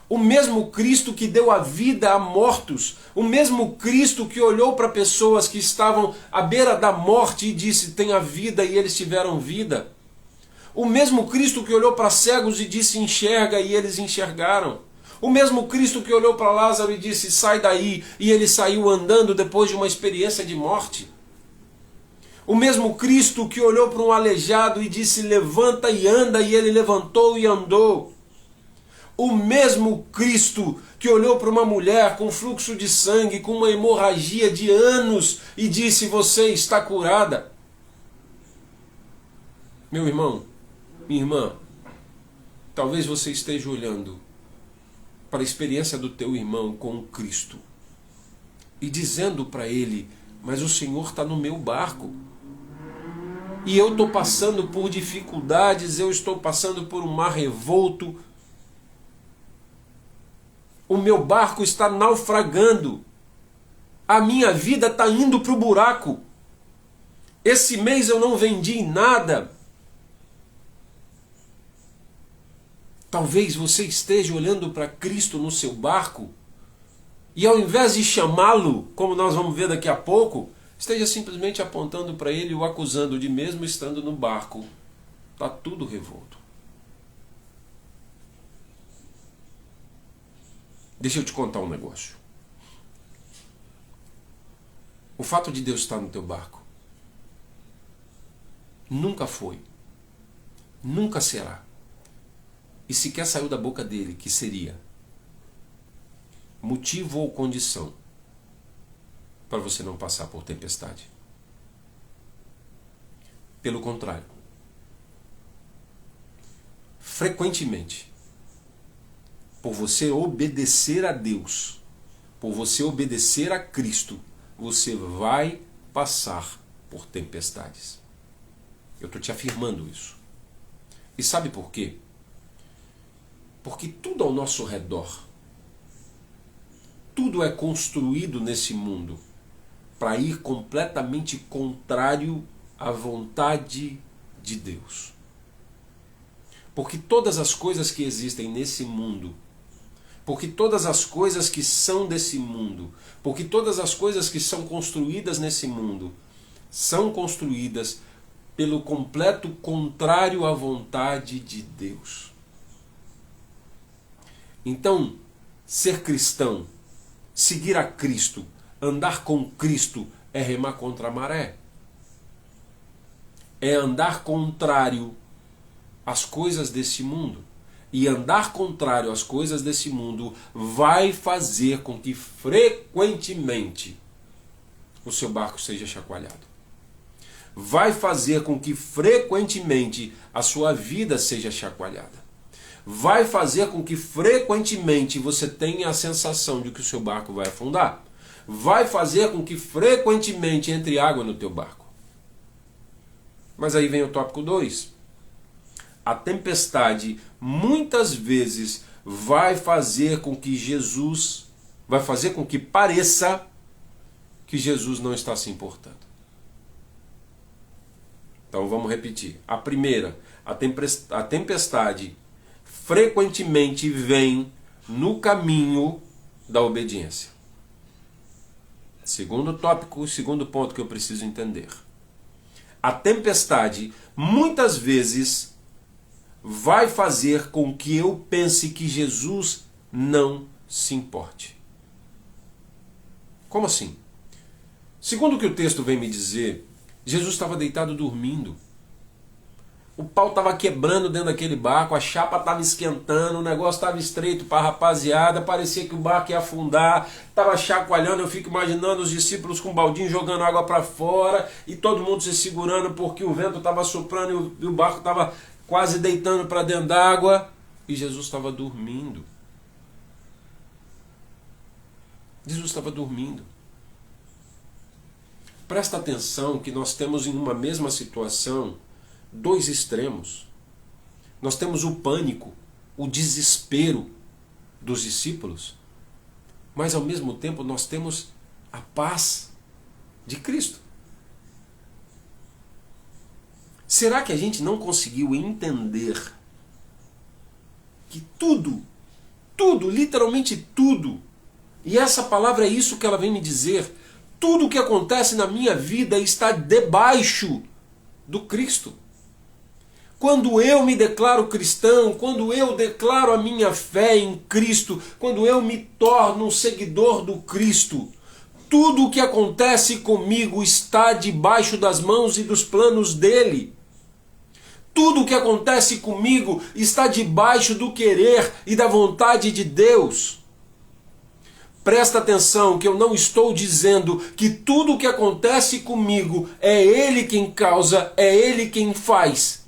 O mesmo Cristo que deu a vida a mortos. O mesmo Cristo que olhou para pessoas que estavam à beira da morte e disse: tenha vida, e eles tiveram vida. O mesmo Cristo que olhou para cegos e disse: enxerga, e eles enxergaram. O mesmo Cristo que olhou para Lázaro e disse: sai daí, e ele saiu andando depois de uma experiência de morte. O mesmo Cristo que olhou para um aleijado e disse: levanta e anda, e ele levantou e andou. O mesmo Cristo que olhou para uma mulher com fluxo de sangue, com uma hemorragia de anos e disse: você está curada. Meu irmão, minha irmã, talvez você esteja olhando para a experiência do teu irmão com o Cristo e dizendo para ele: mas o Senhor está no meu barco. E eu estou passando por dificuldades, eu estou passando por um mar revolto. O meu barco está naufragando. A minha vida está indo para o buraco. Esse mês eu não vendi nada. Talvez você esteja olhando para Cristo no seu barco e ao invés de chamá-lo, como nós vamos ver daqui a pouco, esteja simplesmente apontando para ele e o acusando de, mesmo estando no barco, está tudo revolto. Deixa eu te contar um negócio. O fato de Deus estar no teu barco nunca foi, nunca será, e sequer saiu da boca dele que seria motivo ou condição para você não passar por tempestade. Pelo contrário, frequentemente, por você obedecer a Deus, por você obedecer a Cristo, você vai passar por tempestades. Eu estou te afirmando isso. E sabe por quê? Porque tudo ao nosso redor, tudo é construído nesse mundo para ir completamente contrário à vontade de Deus. Porque todas as coisas que existem nesse mundo, porque todas as coisas que são desse mundo, porque todas as coisas que são construídas nesse mundo, são construídas pelo completo contrário à vontade de Deus. Então, ser cristão, seguir a Cristo, andar com Cristo é remar contra a maré. É andar contrário às coisas desse mundo. E andar contrário às coisas desse mundo vai fazer com que frequentemente o seu barco seja chacoalhado. Vai fazer com que frequentemente a sua vida seja chacoalhada. Vai fazer com que frequentemente você tenha a sensação de que o seu barco vai afundar. Vai fazer com que frequentemente entre água no teu barco. Mas aí vem o tópico 2. A tempestade muitas vezes vai fazer com que pareça que Jesus não está se importando. Então vamos repetir. A primeira, a tempestade frequentemente vem no caminho da obediência. Segundo tópico, segundo ponto que eu preciso entender. A tempestade muitas vezes vai fazer com que eu pense que Jesus não se importe. Como assim? Segundo o que o texto vem me dizer, Jesus estava deitado dormindo. O pau estava quebrando dentro daquele barco, a chapa estava esquentando, o negócio estava estreito para a rapaziada, parecia que o barco ia afundar, estava chacoalhando. Eu fico imaginando os discípulos com um baldinho jogando água para fora e todo mundo se segurando porque o vento estava soprando e o barco estava quase deitando para dentro d'água, e Jesus estava dormindo. Jesus estava dormindo. Presta atenção que nós temos em uma mesma situação dois extremos. Nós temos o pânico, o desespero dos discípulos, mas ao mesmo tempo nós temos a paz de Cristo. Será que a gente não conseguiu entender que tudo, literalmente tudo, e essa palavra é isso que ela vem me dizer, tudo o que acontece na minha vida está debaixo do Cristo? Quando eu me declaro cristão, quando eu declaro a minha fé em Cristo, quando eu me torno um seguidor do Cristo, tudo o que acontece comigo está debaixo das mãos e dos planos dele. Tudo o que acontece comigo está debaixo do querer e da vontade de Deus. Presta atenção que eu não estou dizendo que tudo o que acontece comigo é Ele quem causa, é Ele quem faz.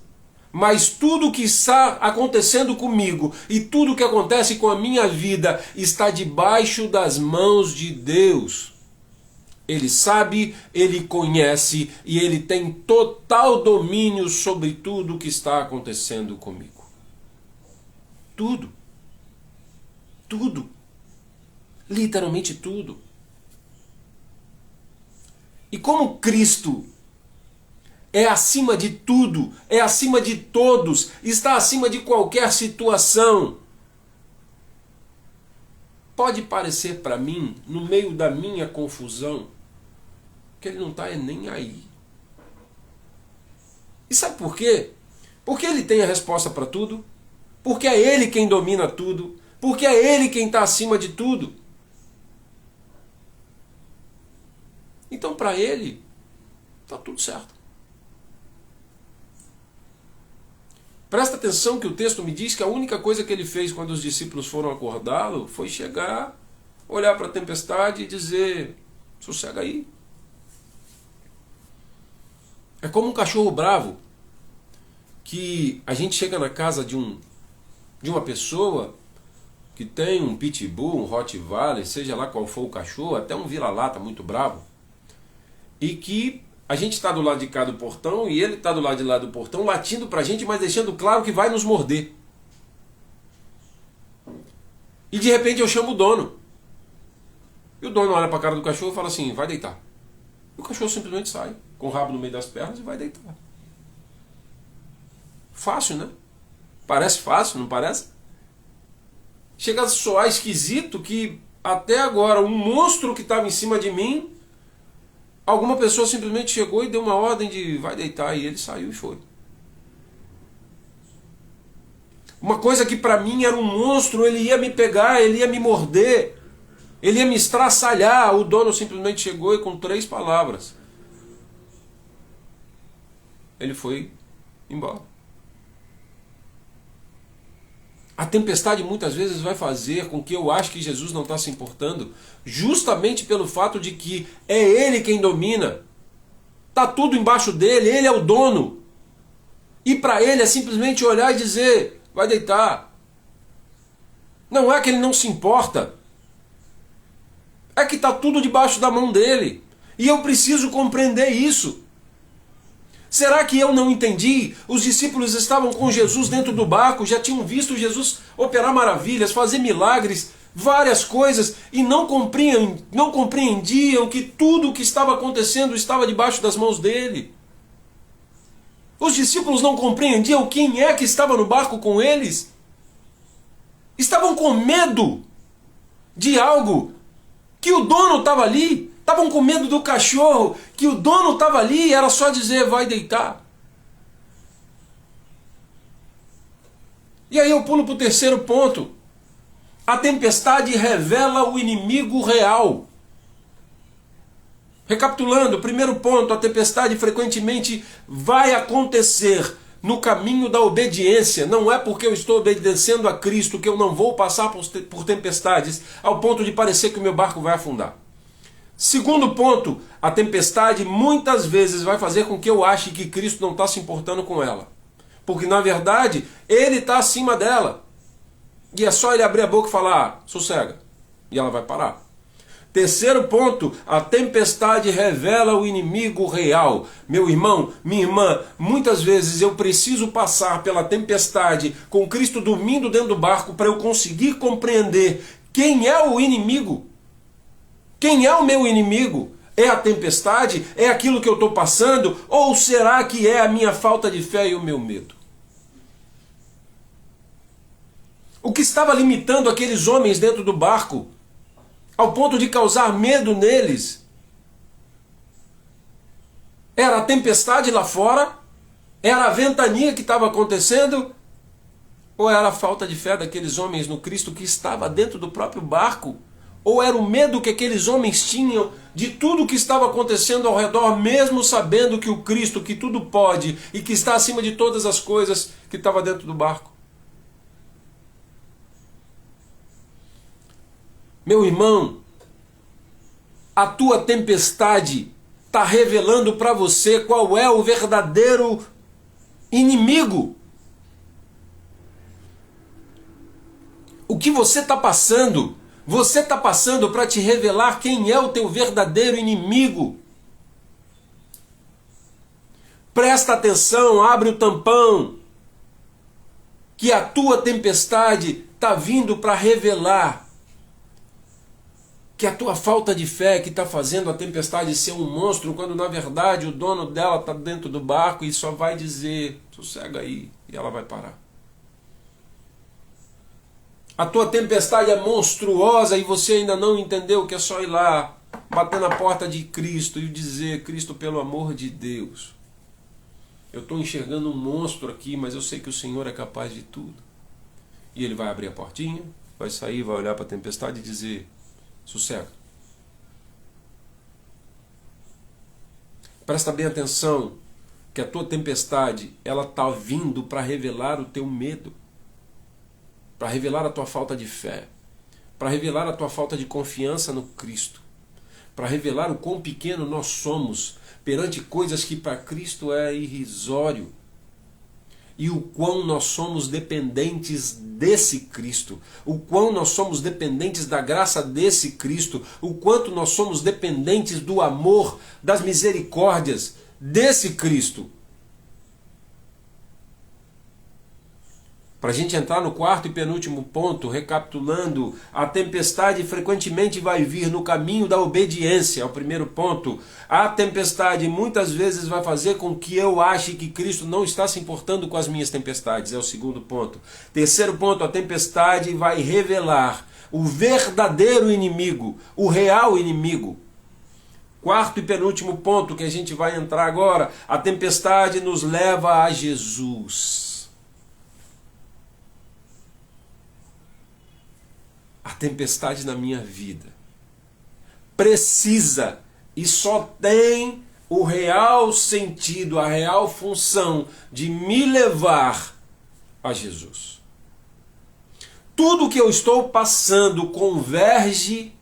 Mas tudo o que está acontecendo comigo e tudo o que acontece com a minha vida está debaixo das mãos de Deus. Ele sabe, Ele conhece e Ele tem total domínio sobre tudo o que está acontecendo comigo. Tudo. Tudo. Literalmente tudo. E como Cristo é acima de tudo, é acima de todos, está acima de qualquer situação, pode parecer para mim, no meio da minha confusão, que ele não está nem aí. E sabe por quê? Porque ele tem a resposta para tudo, porque é ele quem domina tudo, porque é ele quem está acima de tudo. Então para ele, está tudo certo. Presta atenção que o texto me diz que a única coisa que ele fez quando os discípulos foram acordá-lo foi chegar, olhar para a tempestade e dizer, sossega aí. É como um cachorro bravo, que a gente chega na casa de uma pessoa que tem um pitbull, um rottweiler, seja lá qual for o cachorro, até um vira-lata muito bravo, e que a gente está do lado de cá do portão e ele está do lado de lá do portão latindo para a gente, mas deixando claro que vai nos morder. E de repente eu chamo o dono. E o dono olha para a cara do cachorro e fala assim, vai deitar. E o cachorro simplesmente sai, com o rabo no meio das pernas e vai deitar. Fácil, né? Parece fácil, não parece? Chega a soar esquisito que até agora um monstro que estava em cima de mim, alguma pessoa simplesmente chegou e deu uma ordem de vai deitar, e ele saiu e foi. Uma coisa que para mim era um monstro, ele ia me pegar, ele ia me morder, ele ia me estraçalhar, o dono simplesmente chegou e com 3 palavras, ele foi embora. A tempestade muitas vezes vai fazer com que eu ache que Jesus não está se importando, justamente pelo fato de que é Ele quem domina. Está tudo embaixo dele, Ele é o dono. E para Ele é simplesmente olhar e dizer, vai deitar. Não é que Ele não se importa. É que está tudo debaixo da mão dele. E eu preciso compreender isso. Será que eu não entendi? Os discípulos estavam com Jesus dentro do barco, já tinham visto Jesus operar maravilhas, fazer milagres, várias coisas, e não compreendiam que tudo o que estava acontecendo estava debaixo das mãos dele. Os discípulos não compreendiam quem é que estava no barco com eles. Estavam com medo de algo, que o dono estava ali. Estavam com medo do cachorro, que o dono estava ali e era só dizer, vai deitar. E aí eu pulo para o terceiro ponto. A tempestade revela o inimigo real. Recapitulando, primeiro ponto, a tempestade frequentemente vai acontecer no caminho da obediência. Não é porque eu estou obedecendo a Cristo que eu não vou passar por tempestades, ao ponto de parecer que o meu barco vai afundar. Segundo ponto, a tempestade muitas vezes vai fazer com que eu ache que Cristo não está se importando com ela. Porque na verdade, Ele está acima dela. E é só Ele abrir a boca e falar, sossega. E ela vai parar. Terceiro ponto, a tempestade revela o inimigo real. Meu irmão, minha irmã, muitas vezes eu preciso passar pela tempestade com Cristo dormindo dentro do barco para eu conseguir compreender quem é o inimigo. Quem é o meu inimigo? É a tempestade? É aquilo que eu estou passando? Ou será que é a minha falta de fé e o meu medo? O que estava limitando aqueles homens dentro do barco, ao ponto de causar medo neles, era a tempestade lá fora? Era a ventania que estava acontecendo? Ou era a falta de fé daqueles homens no Cristo que estava dentro do próprio barco? Ou era o medo que aqueles homens tinham de tudo que estava acontecendo ao redor, mesmo sabendo que o Cristo, que tudo pode e que está acima de todas as coisas, que estava dentro do barco? Meu irmão, a tua tempestade está revelando para você qual é o verdadeiro inimigo. O que você está passando para te revelar quem é o teu verdadeiro inimigo. Presta atenção, abre o tampão, que a tua tempestade está vindo para revelar que a tua falta de fé que está fazendo a tempestade ser um monstro, quando na verdade o dono dela está dentro do barco e só vai dizer, sossega aí, e ela vai parar. A tua tempestade é monstruosa e você ainda não entendeu que é só ir lá, bater na porta de Cristo e dizer, Cristo, pelo amor de Deus, eu estou enxergando um monstro aqui, mas eu sei que o Senhor é capaz de tudo. E ele vai abrir a portinha, vai sair, vai olhar para a tempestade e dizer, sossego. Presta bem atenção que a tua tempestade ela está vindo para revelar o teu medo, para revelar a tua falta de fé, para revelar a tua falta de confiança no Cristo, para revelar o quão pequeno nós somos perante coisas que para Cristo é irrisório. E o quão nós somos dependentes desse Cristo, o quão nós somos dependentes da graça desse Cristo, o quanto nós somos dependentes do amor, das misericórdias desse Cristo. Para a gente entrar no quarto e penúltimo ponto, recapitulando, a tempestade frequentemente vai vir no caminho da obediência, é o primeiro ponto. A tempestade muitas vezes vai fazer com que eu ache que Cristo não está se importando com as minhas tempestades, é o segundo ponto. Terceiro ponto, a tempestade vai revelar o verdadeiro inimigo, o real inimigo. Quarto e penúltimo ponto que a gente vai entrar agora, a tempestade nos leva a Jesus. A tempestade na minha vida precisa e só tem o real sentido, a real função de me levar a Jesus. Tudo que eu estou passando converge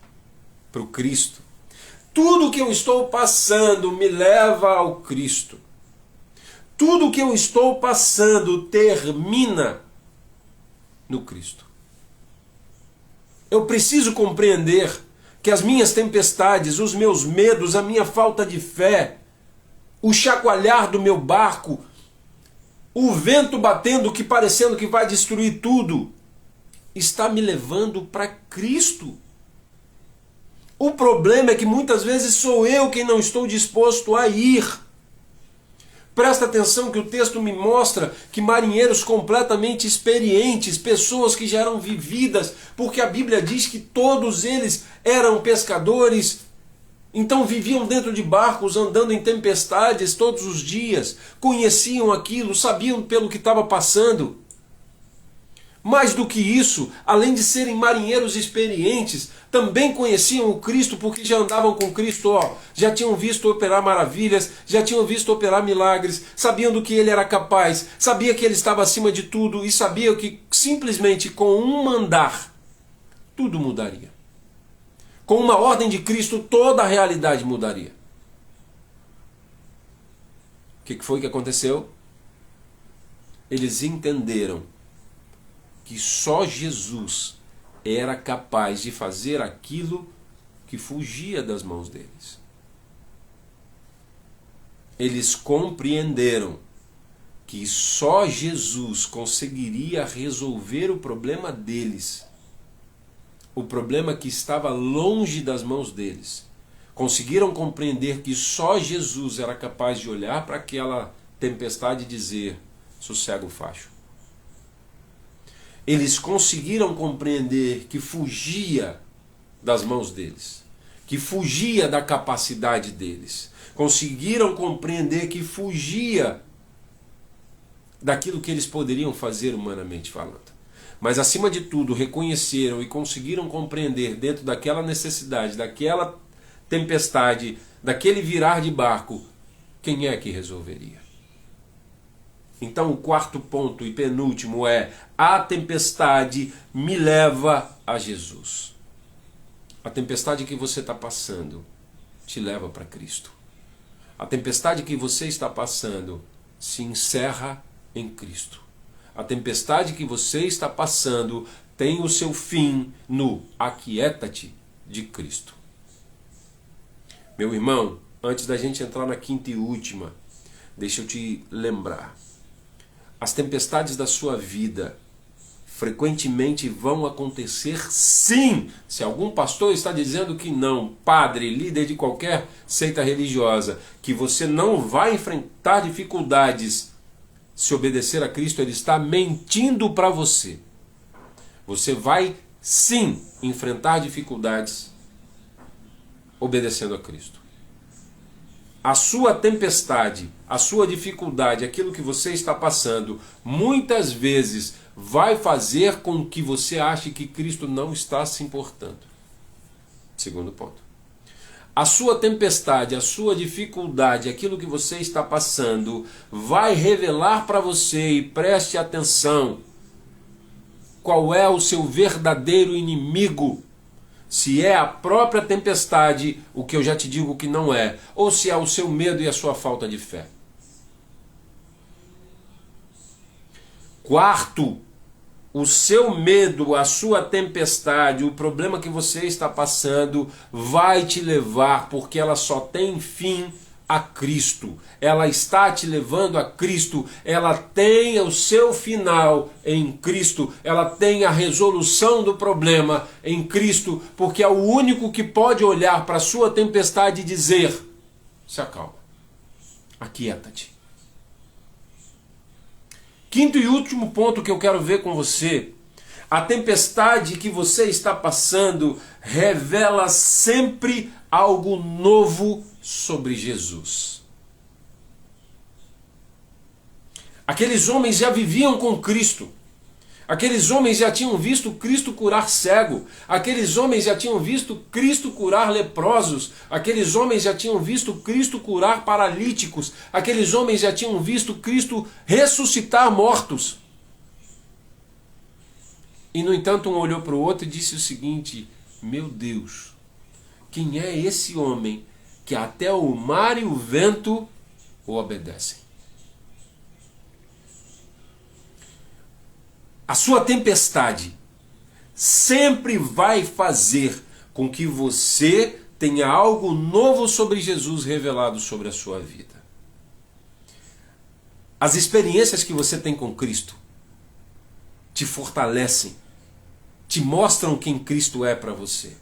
para o Cristo. Tudo que eu estou passando me leva ao Cristo. Tudo que eu estou passando termina no Cristo. Eu preciso compreender que as minhas tempestades, os meus medos, a minha falta de fé, o chacoalhar do meu barco, o vento batendo que parecendo que vai destruir tudo, está me levando para Cristo. O problema é que muitas vezes sou eu quem não estou disposto a ir. Presta atenção que o texto me mostra que marinheiros completamente experientes, pessoas que já eram vividas, porque a Bíblia diz que todos eles eram pescadores, então viviam dentro de barcos, andando em tempestades todos os dias, conheciam aquilo, sabiam pelo que estava passando. Mais do que isso, além de serem marinheiros experientes, também conheciam o Cristo porque já andavam com Cristo, já tinham visto operar maravilhas, já tinham visto operar milagres, sabiam do que ele era capaz, sabia que ele estava acima de tudo e sabiam que simplesmente com um mandar, tudo mudaria. Com uma ordem de Cristo, toda a realidade mudaria. O que foi que aconteceu? Eles entenderam que só Jesus era capaz de fazer aquilo que fugia das mãos deles. Eles compreenderam que só Jesus conseguiria resolver o problema deles, o problema que estava longe das mãos deles, Conseguiram compreender que só Jesus era capaz de olhar para aquela tempestade e dizer: sossega o facho. Eles conseguiram compreender que fugia das mãos deles, que fugia da capacidade deles. Conseguiram compreender que fugia daquilo que eles poderiam fazer humanamente falando. Mas, acima de tudo, reconheceram e conseguiram compreender, dentro daquela necessidade, daquela tempestade, daquele virar de barco, quem é que resolveria. Então, o quarto ponto e penúltimo é: a tempestade me leva a Jesus. A tempestade que você está passando te leva para Cristo. A tempestade que você está passando se encerra em Cristo. A tempestade que você está passando tem o seu fim no aquieta-te de Cristo. Meu irmão, antes da gente entrar na quinta e última, deixa eu te lembrar. As tempestades da sua vida frequentemente vão acontecer, sim. Se algum pastor está dizendo que não, padre, líder de qualquer seita religiosa, que você não vai enfrentar dificuldades se obedecer a Cristo, ele está mentindo para você. Você vai, sim, enfrentar dificuldades obedecendo a Cristo. A sua tempestade, a sua dificuldade, aquilo que você está passando, muitas vezes vai fazer com que você ache que Cristo não está se importando. Segundo ponto. A sua tempestade, a sua dificuldade, aquilo que você está passando, vai revelar para você, e preste atenção, qual é o seu verdadeiro inimigo. Se é a própria tempestade, o que eu já te digo que não é, ou se é o seu medo e a sua falta de fé. Quarto, o seu medo, a sua tempestade, o problema que você está passando vai te levar, porque ela só tem fim a Cristo. Ela está te levando a Cristo, ela tem o seu final em Cristo, ela tem a resolução do problema em Cristo, porque é o único que pode olhar para a sua tempestade e dizer: se acalma, aquieta-te. Quinto e último ponto que eu quero ver com você: a tempestade que você está passando revela sempre algo novo sobre Jesus. Aqueles homens já viviam com Cristo. Aqueles homens já tinham visto Cristo curar cego. Aqueles homens já tinham visto Cristo curar leprosos. Aqueles homens já tinham visto Cristo curar paralíticos. Aqueles homens já tinham visto Cristo ressuscitar mortos. E, no entanto, um olhou para o outro e disse o seguinte: meu Deus, quem é esse homem que até o mar e o vento o obedecem? A sua tempestade sempre vai fazer com que você tenha algo novo sobre Jesus revelado sobre a sua vida. As experiências que você tem com Cristo te fortalecem, te mostram quem Cristo é para você.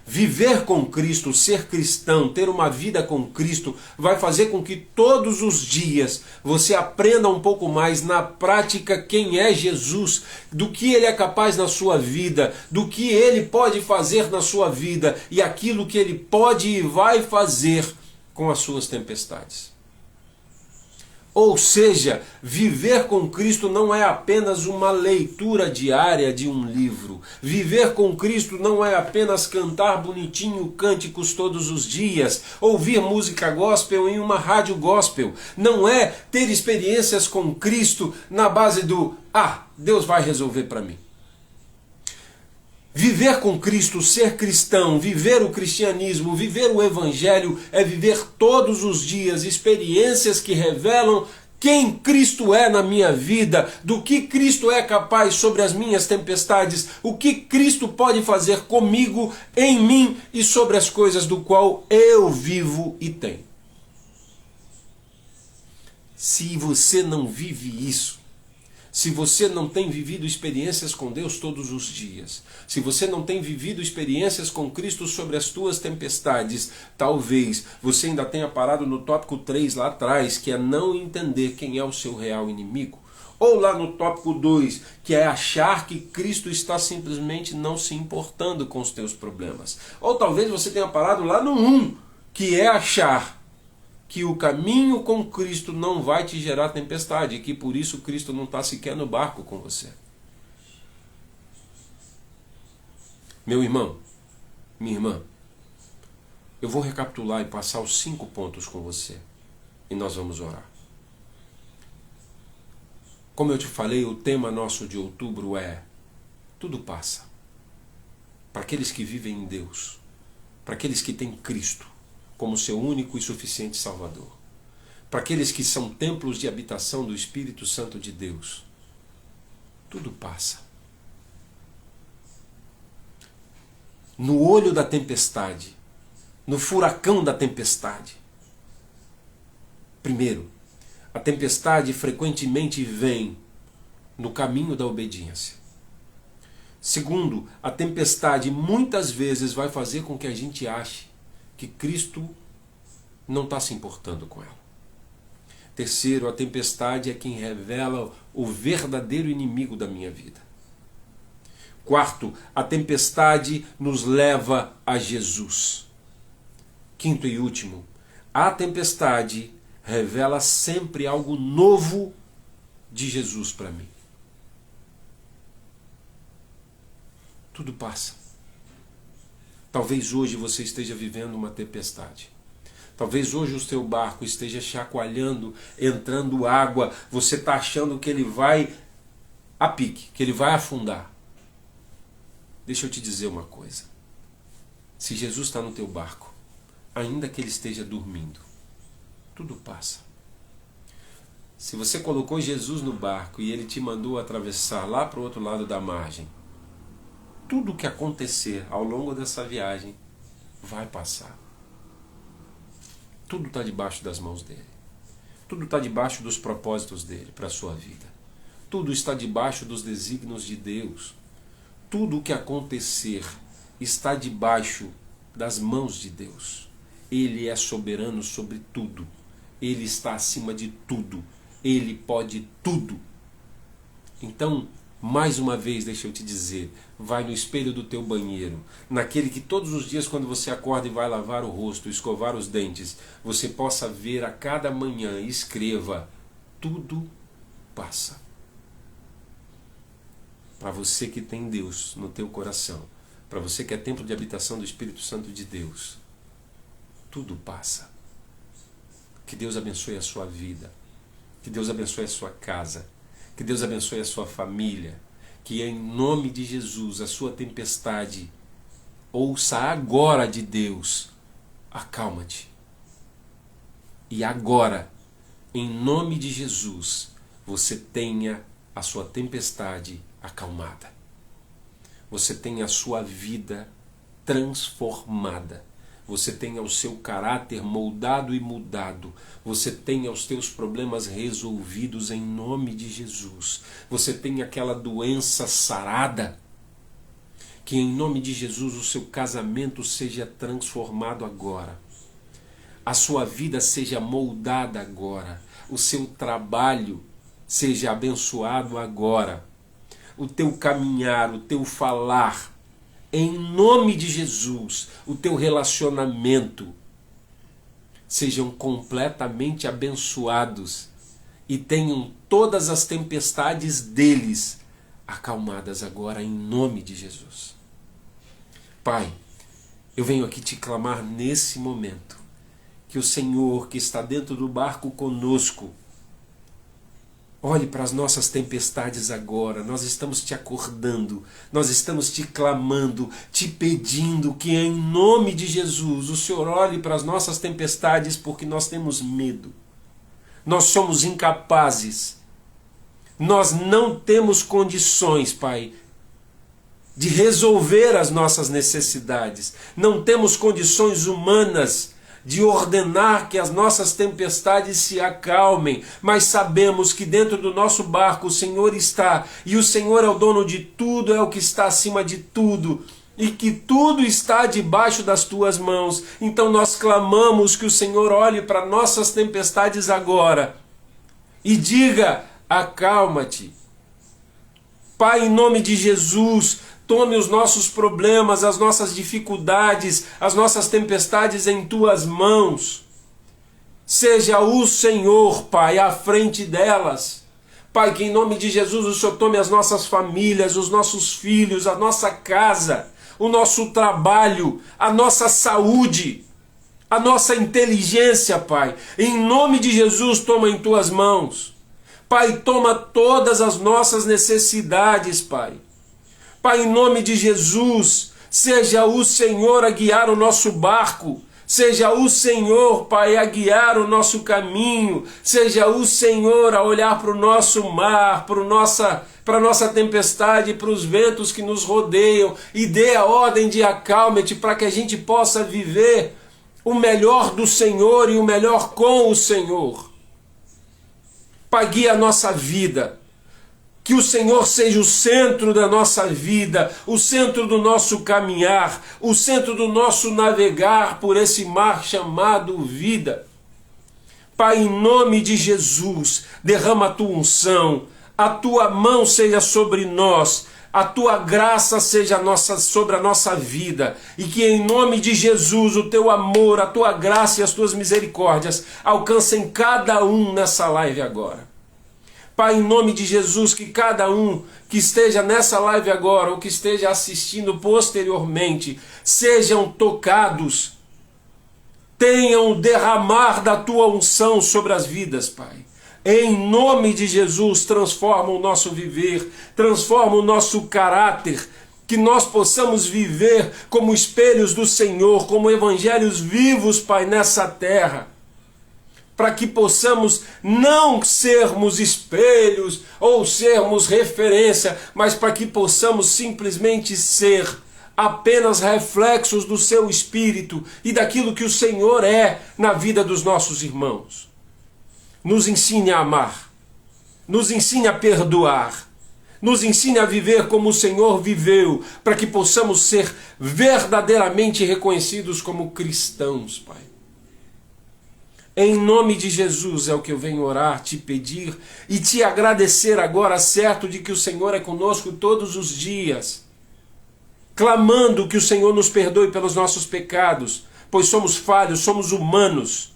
Viver com Cristo, ser cristão, ter uma vida com Cristo, vai fazer com que todos os dias você aprenda um pouco mais na prática quem é Jesus, do que Ele é capaz na sua vida, do que Ele pode fazer na sua vida e aquilo que Ele pode e vai fazer com as suas tempestades. Ou seja, viver com Cristo não é apenas uma leitura diária de um livro. Viver com Cristo não é apenas cantar bonitinho cânticos todos os dias, ouvir música gospel em uma rádio gospel. Não é ter experiências com Cristo na base do Deus vai resolver para mim. Viver com Cristo, ser cristão, viver o cristianismo, viver o evangelho é viver todos os dias experiências que revelam quem Cristo é na minha vida, do que Cristo é capaz sobre as minhas tempestades, o que Cristo pode fazer comigo, em mim e sobre as coisas do qual eu vivo e tenho. Se você não vive isso, Se você não tem vivido experiências com Deus todos os dias, se você não tem vivido experiências com Cristo sobre as tuas tempestades, talvez você ainda tenha parado no tópico 3 lá atrás, que é não entender quem é o seu real inimigo. Ou lá no tópico 2, que é achar que Cristo está simplesmente não se importando com os teus problemas. Ou talvez você tenha parado lá no 1, que é achar que o caminho com Cristo não vai te gerar tempestade, e que por isso Cristo não está sequer no barco com você. Meu irmão, minha irmã, eu vou recapitular e passar os 5 pontos com você, e nós vamos orar. Como eu te falei, o tema nosso de outubro é: tudo passa. Para aqueles que vivem em Deus, para aqueles que têm Cristo como seu único e suficiente Salvador, para aqueles que são templos de habitação do Espírito Santo de Deus, tudo passa. No olho da tempestade, no furacão da tempestade. Primeiro, a tempestade frequentemente vem no caminho da obediência. Segundo, a tempestade muitas vezes vai fazer com que a gente ache que Cristo não está se importando com ela. Terceiro, a tempestade é quem revela o verdadeiro inimigo da minha vida. Quarto, a tempestade nos leva a Jesus. Quinto e último, a tempestade revela sempre algo novo de Jesus para mim. Tudo passa. Talvez hoje você esteja vivendo uma tempestade. Talvez hoje o seu barco esteja chacoalhando, entrando água. Você está achando que ele vai a pique, que ele vai afundar. Deixa eu te dizer uma coisa. Se Jesus está no teu barco, ainda que ele esteja dormindo, tudo passa. Se você colocou Jesus no barco e ele te mandou atravessar lá para o outro lado da margem, tudo o que acontecer ao longo dessa viagem vai passar. Tudo está debaixo das mãos dele. Tudo está debaixo dos propósitos dele para a sua vida. Tudo está debaixo dos desígnios de Deus. Tudo o que acontecer está debaixo das mãos de Deus. Ele é soberano sobre tudo. Ele está acima de tudo. Ele pode tudo. Então, mais uma vez, deixa eu te dizer, vai no espelho do teu banheiro, naquele que todos os dias quando você acorda e vai lavar o rosto, escovar os dentes, você possa ver a cada manhã e escreva: tudo passa. Para você que tem Deus no teu coração, para você que é templo de habitação do Espírito Santo de Deus, tudo passa. Que Deus abençoe a sua vida, que Deus abençoe a sua casa, que Deus abençoe a sua família, que em nome de Jesus a sua tempestade ouça agora de Deus: acalma-te. E agora, em nome de Jesus, você tenha a sua tempestade acalmada. Você tenha a sua vida transformada. Você tenha o seu caráter moldado e mudado. Você tenha os teus problemas resolvidos em nome de Jesus. Você tenha aquela doença sarada. Que em nome de Jesus o seu casamento seja transformado agora. A sua vida seja moldada agora. O seu trabalho seja abençoado agora. O teu caminhar, o teu falar, em nome de Jesus, o teu relacionamento sejam completamente abençoados e tenham todas as tempestades deles acalmadas agora em nome de Jesus. Pai, eu venho aqui te clamar nesse momento que o Senhor que está dentro do barco conosco olhe para as nossas tempestades agora. Nós estamos te acordando, nós estamos te clamando, te pedindo que em nome de Jesus o Senhor olhe para as nossas tempestades, porque nós temos medo. Nós somos incapazes. Nós não temos condições, Pai, de resolver as nossas necessidades. Não temos condições humanas de ordenar que as nossas tempestades se acalmem, mas sabemos que dentro do nosso barco o Senhor está, e o Senhor é o dono de tudo, é o que está acima de tudo, e que tudo está debaixo das tuas mãos. Então nós clamamos que o Senhor olhe para nossas tempestades agora e diga: acalma-te. Pai, em nome de Jesus, tome os nossos problemas, as nossas dificuldades, as nossas tempestades em tuas mãos. Seja o Senhor, Pai, à frente delas. Pai, que em nome de Jesus o Senhor tome as nossas famílias, os nossos filhos, a nossa casa, o nosso trabalho, a nossa saúde, a nossa inteligência, Pai. Em nome de Jesus, toma em tuas mãos. Pai, toma todas as nossas necessidades, Pai. Pai, em nome de Jesus, seja o Senhor a guiar o nosso barco, seja o Senhor, Pai, a guiar o nosso caminho, seja o Senhor a olhar para o nosso mar, para a nossa tempestade, para os ventos que nos rodeiam, e dê a ordem de acalme-te para que a gente possa viver o melhor do Senhor e o melhor com o Senhor. Pai, guia a nossa vida. Que o Senhor seja o centro da nossa vida, o centro do nosso caminhar, o centro do nosso navegar por esse mar chamado vida. Pai, em nome de Jesus, derrama a tua unção, a tua mão seja sobre nós, a tua graça seja sobre a nossa vida, e que em nome de Jesus o teu amor, a tua graça e as tuas misericórdias alcancem cada um nessa live agora. Pai, em nome de Jesus, que cada um que esteja nessa live agora, ou que esteja assistindo posteriormente, sejam tocados, tenham o derramar da tua unção sobre as vidas, Pai. Em nome de Jesus, transforma o nosso viver, transforma o nosso caráter, que nós possamos viver como espelhos do Senhor, como evangelhos vivos, Pai, nessa terra. Para que possamos não sermos espelhos ou sermos referência, mas para que possamos simplesmente ser apenas reflexos do seu Espírito e daquilo que o Senhor é na vida dos nossos irmãos. Nos ensine a amar, nos ensine a perdoar, nos ensine a viver como o Senhor viveu, para que possamos ser verdadeiramente reconhecidos como cristãos, Pai. Em nome de Jesus é o que eu venho orar, te pedir e te agradecer agora, certo de que o Senhor é conosco todos os dias, clamando que o Senhor nos perdoe pelos nossos pecados, pois somos falhos, somos humanos.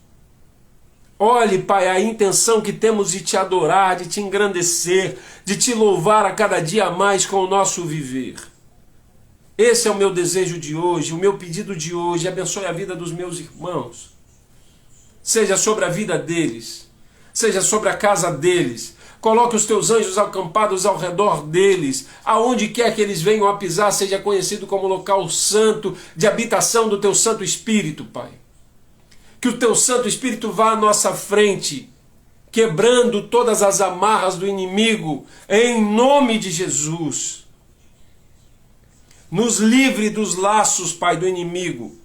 Olhe, Pai, a intenção que temos de te adorar, de te engrandecer, de te louvar a cada dia mais com o nosso viver. Esse é o meu desejo de hoje, o meu pedido de hoje. Abençoe a vida dos meus irmãos. Seja sobre a vida deles, seja sobre a casa deles. Coloque os teus anjos acampados ao redor deles. Aonde quer que eles venham a pisar, seja conhecido como local santo de habitação do teu Santo Espírito, Pai. Que o teu Santo Espírito vá à nossa frente, quebrando todas as amarras do inimigo, em nome de Jesus. Nos livre dos laços, Pai, do inimigo.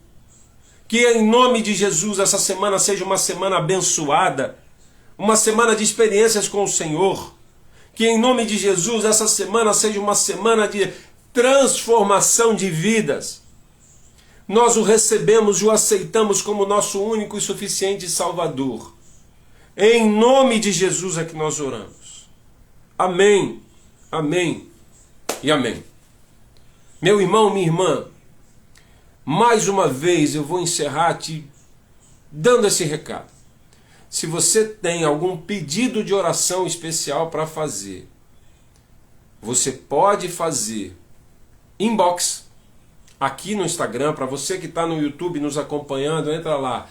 Que em nome de Jesus essa semana seja uma semana abençoada, uma semana de experiências com o Senhor. Que em nome de Jesus essa semana seja uma semana de transformação de vidas. Nós o recebemos e o aceitamos como nosso único e suficiente Salvador. Em nome de Jesus é que nós oramos. Amém, amém e amém. Meu irmão, minha irmã, mais uma vez eu vou encerrar te dando esse recado. Se você tem algum pedido de oração especial para fazer, você pode fazer inbox aqui no Instagram. Para você que está no YouTube nos acompanhando, entra lá,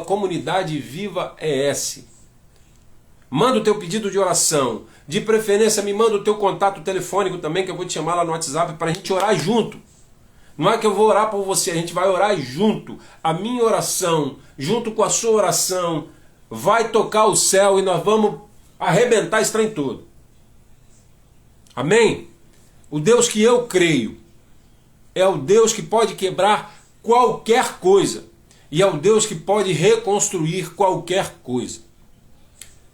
@comunidadevivaes. Manda o teu pedido de oração. De preferência me manda o teu contato telefônico também, que eu vou te chamar lá no WhatsApp para a gente orar junto. Não é que eu vou orar por você, a gente vai orar junto. A minha oração, junto com a sua oração, vai tocar o céu e nós vamos arrebentar esse trem todo. Amém? O Deus que eu creio é o Deus que pode quebrar qualquer coisa. E é o Deus que pode reconstruir qualquer coisa.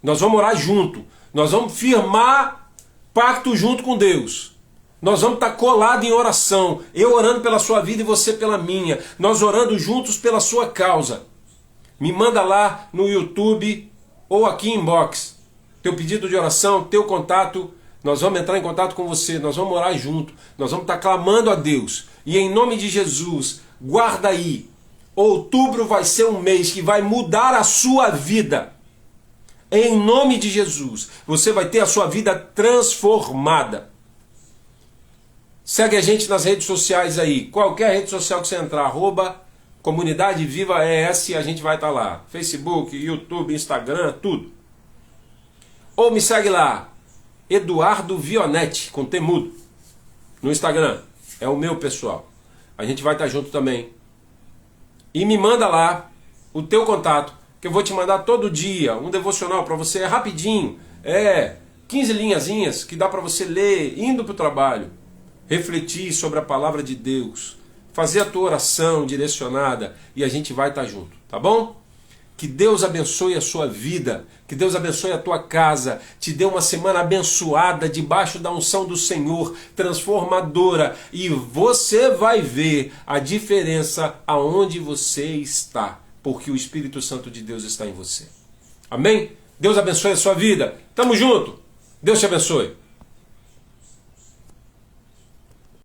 Nós vamos orar junto. Nós vamos firmar pacto junto com Deus. Nós vamos estar colados em oração. Eu orando pela sua vida e você pela minha. Nós orando juntos pela sua causa. Me manda lá no YouTube ou aqui em inbox. Teu pedido de oração, teu contato. Nós vamos entrar em contato com você. Nós vamos orar junto. Nós vamos estar clamando a Deus. E em nome de Jesus, guarda aí. Outubro vai ser um mês que vai mudar a sua vida. Em nome de Jesus, você vai ter a sua vida transformada. Segue a gente nas redes sociais aí. Qualquer rede social que você entrar, @Comunidade Viva ES, a gente vai estar lá. Facebook, YouTube, Instagram, tudo. Ou me segue lá, Eduardo Vionetti, com T mudo, no Instagram. É o meu pessoal. A gente vai estar junto também. E me manda lá o teu contato, que eu vou te mandar todo dia um devocional para você, é rapidinho, 15 linhazinhas que dá para você ler indo para o trabalho, refletir sobre a palavra de Deus, fazer a tua oração direcionada e a gente vai estar junto, tá bom? Que Deus abençoe a sua vida, que Deus abençoe a tua casa, te dê uma semana abençoada debaixo da unção do Senhor, transformadora, e você vai ver a diferença aonde você está, porque o Espírito Santo de Deus está em você. Amém? Deus abençoe a sua vida. Tamo junto. Deus te abençoe.